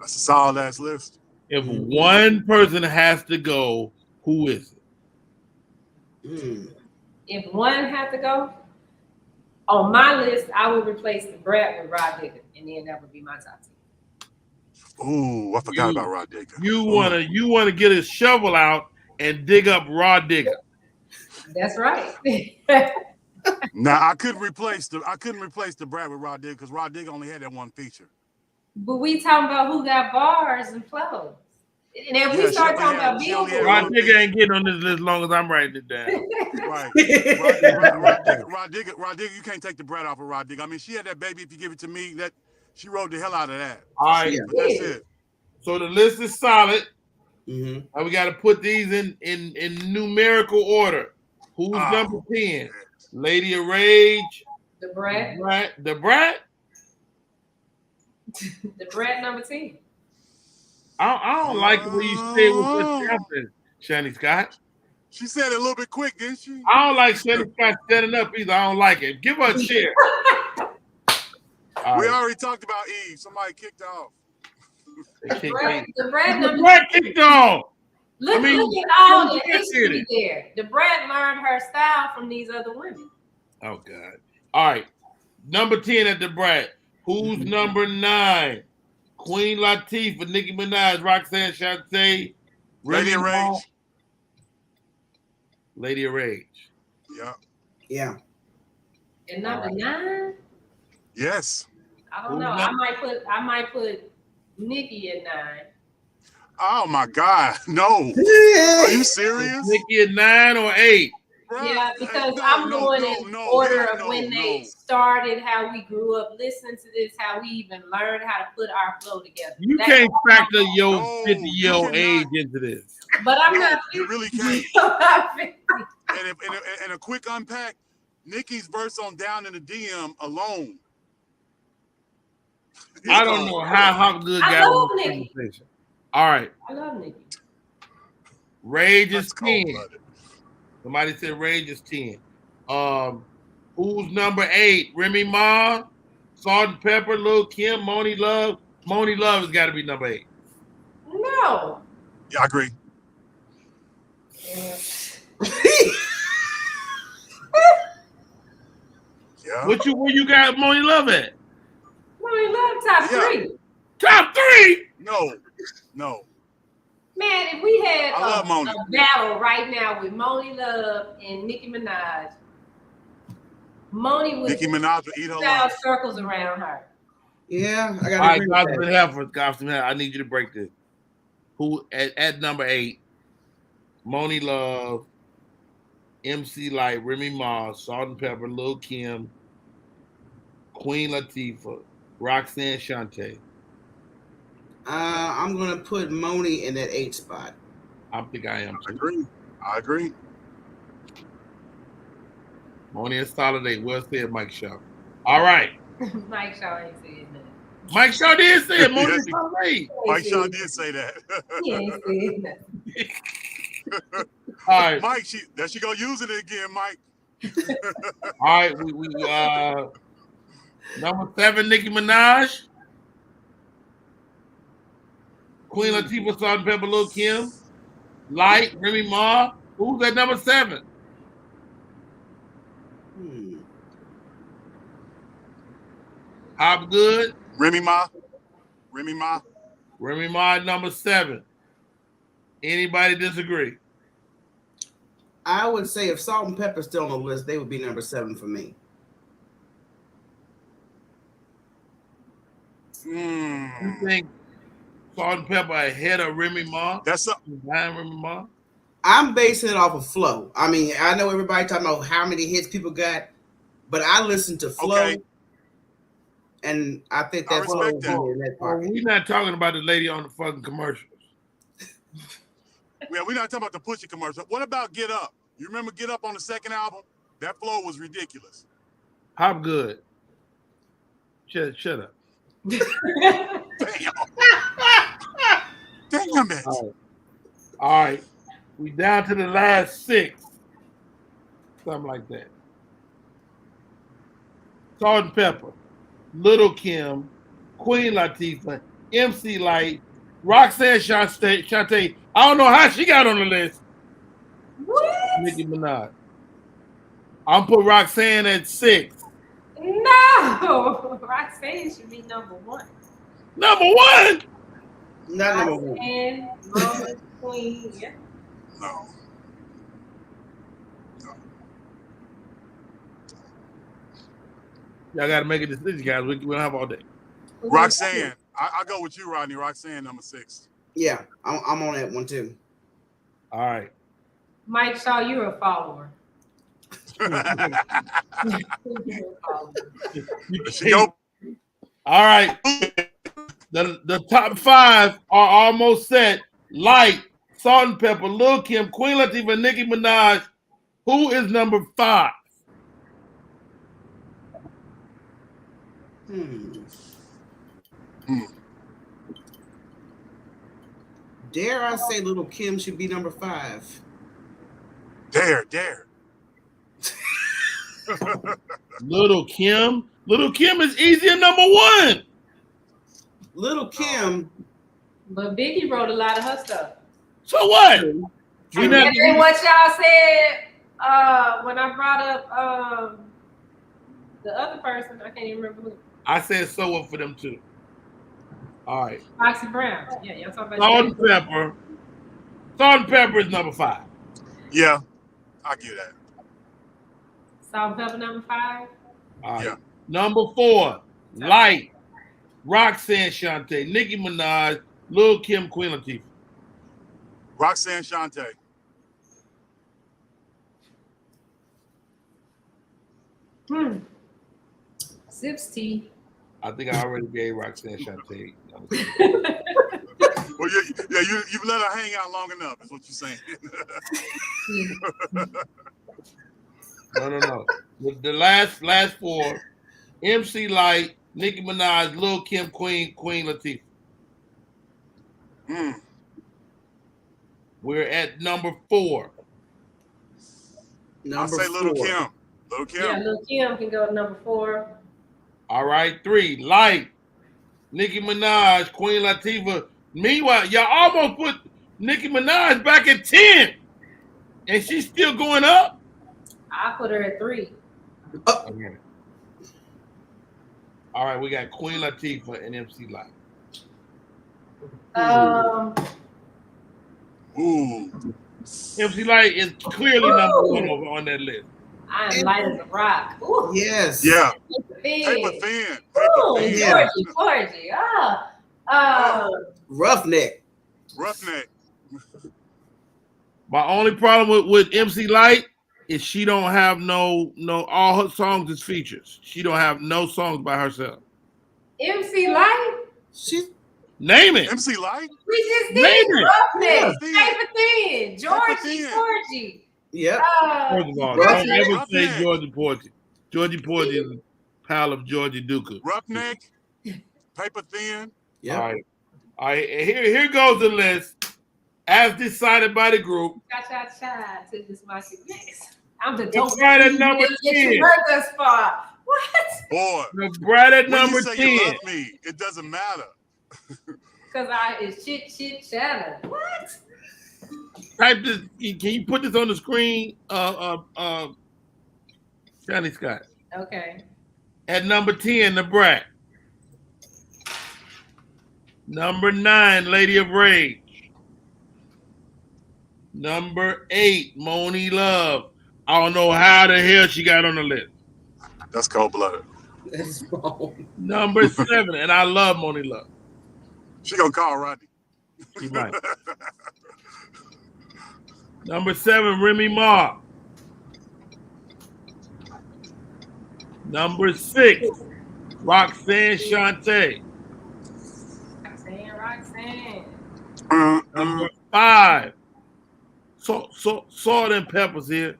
That's a solid ass list. If one person has to go, who is it? If one had to go, on my list, I would replace the Brat with Rod Digger, and then that would be my top 10. Ooh, I forgot about Rod Digger. You wanna get a shovel out and dig up Rod Digger. That's right. Now I couldn't replace the Brat with Rod Digger because Rod Digger only had that one feature. But we talking about who got bars and flows. And if we start talking about Billboard, Rod Digger ain't getting on this list as long as I'm writing it down. Right. Rod Digger, you can't take the Brat off of Rod Digger. I mean, she had that Baby If You Give It To Me, that she wrote the hell out of that. All right. But that's it. So the list is solid. And we got to put these in numerical order. Who's number 10? Lady of Rage. The Brat. The Brat? The Brat number 10. I don't like the way you say it with such confidence, Shani Scott. She said it a little bit quick, didn't she? I don't like Shani Scott standing up either. I don't like it. Give her a chair. We already talked about Eve. Somebody kicked off. The Brad kicked off. Look at all the history there. The Brad learned her style from these other women. Oh God! All right, number 10 at the Brad. Who's number 9? Queen Latifah, Nicki Minaj, Roxanne Shante, Lady of Rage. Lady of Rage. Yeah. Yeah. And number 9? Yes. I don't know. I might put Nicki at 9. Oh my God! No. Are you serious? Nicki at 9 or 8? Yeah, because I'm going in order of when they started, how we grew up listening to this, how we even learned how to put our flow together. You can't factor your 50-year-old age into this. But I'm not. You really can't. And a quick unpack: Nicki's verse on "Down in the DM" alone. I don't know how good got on this conversation. All right. I love Nicki. Rage is 10. Somebody said Rage is 10. Who's number 8? Remy Ma, Salt and Pepper, Lil Kim, Moni Love. Moni Love has got to be number 8. No. Yeah, I agree. Yeah. Yeah. Where you got Moni Love at? Moni Love top 3. Top 3? No. Man, if we had a battle right now with Moni Love and Nicki Minaj, Moni would eat her life. circles around her. Yeah, I got. All right, Gospel, I need you to break this. Who at number 8? Moni Love, MC Light, Remy Ma, Salt and Pepper, Lil Kim, Queen Latifah, Roxanne Shante. I'm gonna put Moni in that 8 spot. I think I am too. I agree. Moni is solid 8. Well said, Mike Shaw. All right. Mike Shaw ain't saying that. Mike Shaw did say it. Moni is solid 8. Mike Shaw did say that. He ain't saying that. All right. Mike, she gonna use it again, Mike. All right, we number 7, Nicki Minaj. Queen Latifah, Salt and Pepper, Lil Kim, Light, Remy Ma. Who's at number 7? Hopgood. Remy Ma. Remy Ma at number 7. Anybody disagree? I would say if Salt and Pepper's still on the list, they would be number 7 for me. You think Salt and Pepper ahead of Remy Ma? That's behind Remy Ma. I'm basing it off of flow. I mean, I know everybody talking about how many hits people got, but I listen to flow, and I think that's flow in that part. We're not talking about the lady on the fucking commercials. Yeah, we're not talking about the Pusha commercial. What about Get Up? You remember Get Up on the second album? That flow was ridiculous. Hopgood. Shut up. Damn it. All right. We down to the last 6. Something like that. Salt and Pepper, Little Kim, Queen Latifah, MC Light, Roxanne Shante. I don't know how she got on the list. What? Nicki Minaj. I'm put Roxanne at 6. No, Roxanne should be number 1. Number 1? Not number 1. And Mama Queen. Yeah. No. Y'all got to make a decision, guys. We don't have all day. Roxanne. I go with you, Rodney. Roxanne, number 6. Yeah, I'm on that one too. All right. Mike Shaw, you're a follower. All right. The top 5 are almost set. Light, Salt and Pepper, Lil Kim, Queen Latifah, Nicki Minaj. Who is number 5? Dare I say Little Kim should be number 5? Dare. Little Kim is easy at number 1. Little Kim. But Biggie wrote a lot of her stuff. So what? And then what y'all said when I brought up the other person, I can't even remember who. I said so what for them too. All right. Foxy Brown. Yeah, y'all talking about Salt and Pepper. Salt and Pepper is number 5. Yeah, I get that. Salt and Pepper number 5. All right. Yeah. Number 4, Light, Roxanne Shante, Nicki Minaj, Lil Kim, Queen Latifah. Roxanne Shante. Sips tea. I think I already gave Roxanne Shante. Well, you've let her hang out long enough, is what you're saying. No. With the last 4, MC Light, Nicki Minaj, Lil Kim, Queen Latifah. We're at number 4. I'll say Little Kim. Little Kim. Yeah, Lil Kim can go to number 4. All right, 3, Light, Nicki Minaj, Queen Latifah. Meanwhile, y'all almost put Nicki Minaj back at 10, and she's still going up. I put her at 3. Okay. All right, we got Queen Latifah and MC Light. MC Light is clearly number 1 over on that list. I am light as a rock. Ooh. Yes. Yeah. Paper thin. Georgie. Roughneck. My only problem with MC Light is she don't have no all her songs is features. She don't have no songs by herself. MC Light? Name it. MC Light? We just Name did it. Roughneck. Paper thin. Georgie. Yep. First of all, don't ever say Georgie Porgy. Georgie Porgy is a pal of Georgie Duca. Roughneck, Paper Thin. Yeah. All right. Here goes the list as decided by the group. Cha. To this my next. I'm the The dope. bride at number 10. You heard thus far. What? Boy. The bride at when number you say 10. You love me, it doesn't matter. Because it's chit chatter. What? Type this. Can you put this on the screen? Johnny Scott. Okay. At number 10, the brat. Number 9, Lady of Rage. Number 8, Moni Love. I don't know how the hell she got on the list. That's cold-blooded. That's wrong. Number 7, and I love Moni Love. She gonna call Rodney. She might. Number 7, Remy Ma. Number 6, Roxanne Shante. Roxanne. Number 5, Salt and Pepper's here.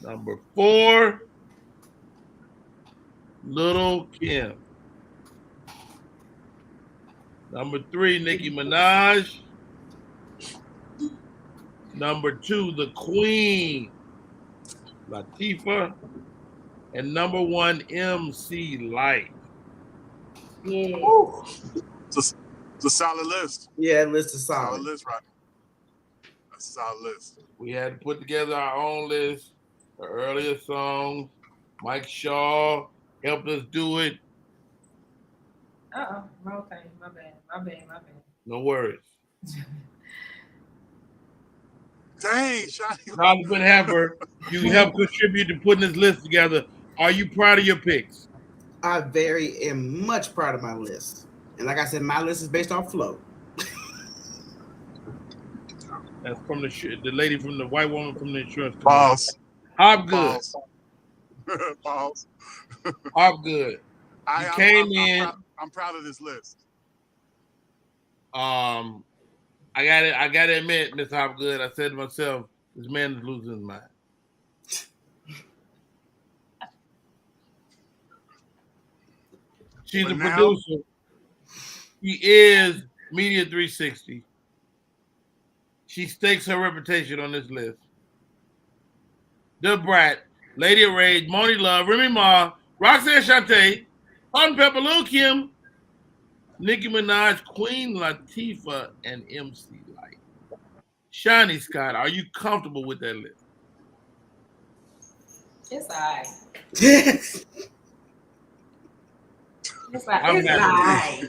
Number 4, Little Kim. Number 3, Nicki Minaj. Number 2, the Queen, Latifah. And number 1, MC Light. Yeah. It's a solid list. Yeah, list is solid. Solid list, Rodney. That's a solid list. We had to put together our own list. The earlier songs. Mike Shaw helped us do it. Wrong thing. My bad. No worries. Dang, Shotty. Congressman Happer, you helped contribute to putting this list together. Are you proud of your picks? I am much proud of my list. And like I said, my list is based off flow. That's from the lady from the white woman from the insurance company. Pause. Hopgood. Pause. Hopgood. You came in. I'm proud of this list. I gotta admit, Miss Hopgood, I said to myself, this man is losing his mind. She's a producer. She is Media 360. She stakes her reputation on this list. The Brat, Lady of Rage, Moni Love, Remy Ma, Roxanne Shante, Salt Pepper, Lil Kim, Nicki Minaj, Queen Latifah, and MC Lyte. Shani Scott, are you comfortable with that list? It's all right. Yes. It's all right.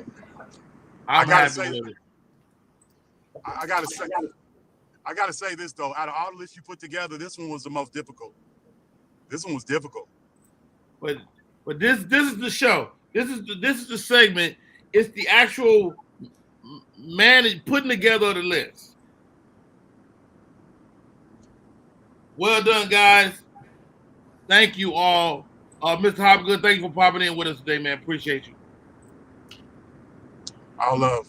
I'm gotta happy say, with it. I gotta say this though. Out of all the lists you put together, this one was the most difficult. This one was difficult. But this is the show. This is the segment. It's the actual putting together of the list. Well done, guys. Thank you all. Mr. Hopgood, thank you for popping in with us today, man. Appreciate you. All love.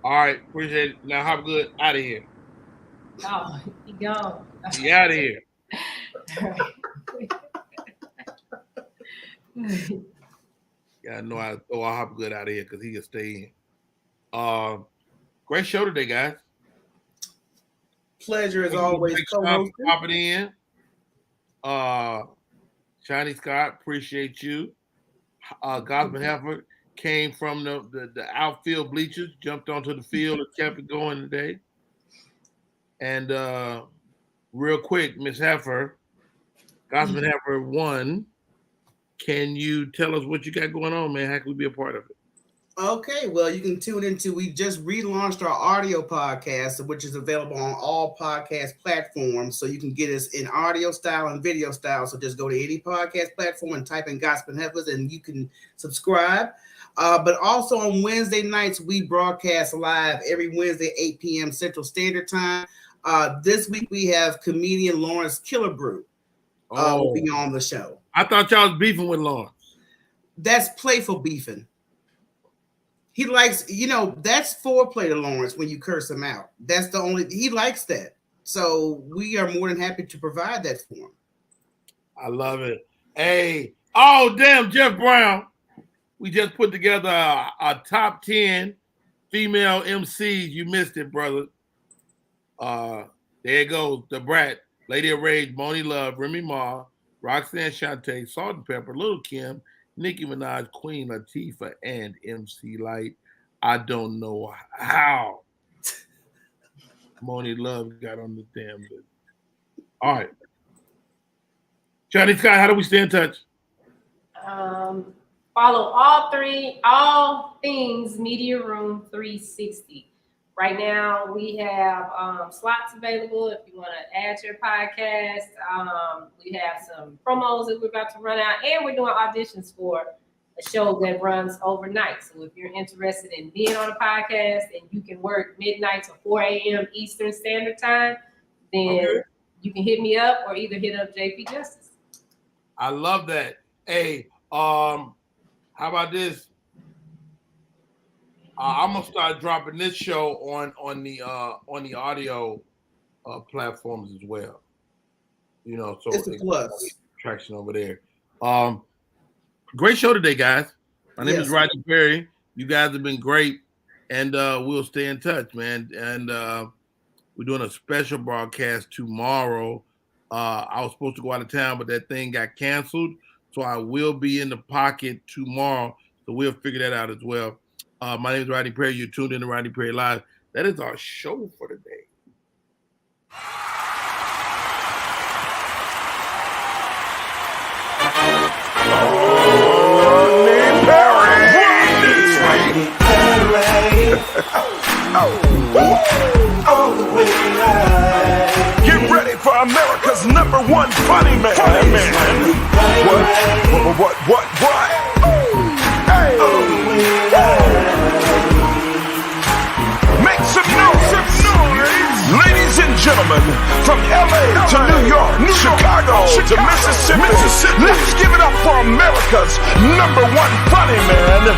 All right, appreciate it. Now, Hopgood, out of here. Oh, he gone. He out of here. Yeah, I know I throw Hopgood out of here because he can stay in. Great show today, guys. Pleasure as always. Popping in. Shani Scott, appreciate you. Gospel Heifer came from the outfield bleachers, jumped onto the field and kept it going today. And real quick, Miss Heifer, Gospel Heifer 1, can you tell us what you got going on, man? How can we be a part of it? Okay, well, you can tune into, we just relaunched our audio podcast, which is available on all podcast platforms. So you can get us in audio style and video style. So just go to any podcast platform and type in Gospel Heifers and you can subscribe. But also on Wednesday nights, we broadcast live every Wednesday, 8 p.m. Central Standard Time. This week we have comedian Lawrence Killebrew will be on the show. I thought y'all was beefing with Lawrence. That's playful beefing. He likes, that's foreplay to Lawrence when you curse him out. That's the only, he likes that. So we are more than happy to provide that for him. I love it. Hey, oh, damn, Jeff Brown. We just put together a top 10 female MCs. You missed it, brother. There it goes. The Brat, Lady of Rage, Moni Love, Remy Ma, Roxanne Shante, Salt and Pepper, Lil Kim, Nicki Minaj, Queen Latifah, and MC Lyte. I don't know how Moni Love got on the damn list. All right. Johnny Scott, how do we stay in touch? Follow all things Media Room 360. Right now, we have slots available if you want to add to your podcast. We have some promos that we're about to run out, and we're doing auditions for a show that runs overnight. So if you're interested in being on a podcast and you can work midnight to 4 a.m. Eastern Standard Time, then you can hit me up or either hit up JP Justice. I love that. Hey, how about this? I'm gonna start dropping this show on the audio platforms as well. So it's a plus. Traction over there. Great show today, guys. My name is Rodney Perry. You guys have been great, and we'll stay in touch, man. And we're doing a special broadcast tomorrow. I was supposed to go out of town, but that thing got canceled, so I will be in the pocket tomorrow. So we'll figure that out as well. My name is Rodney Perry. You're tuned in to Rodney Perry Live. That is our show for today. Get ready for America's #1 funny man. What? Hey. Make some noise. Ladies and gentlemen, from LA to New York, Chicago to Mississippi, let's give it up for America's #1 funny man,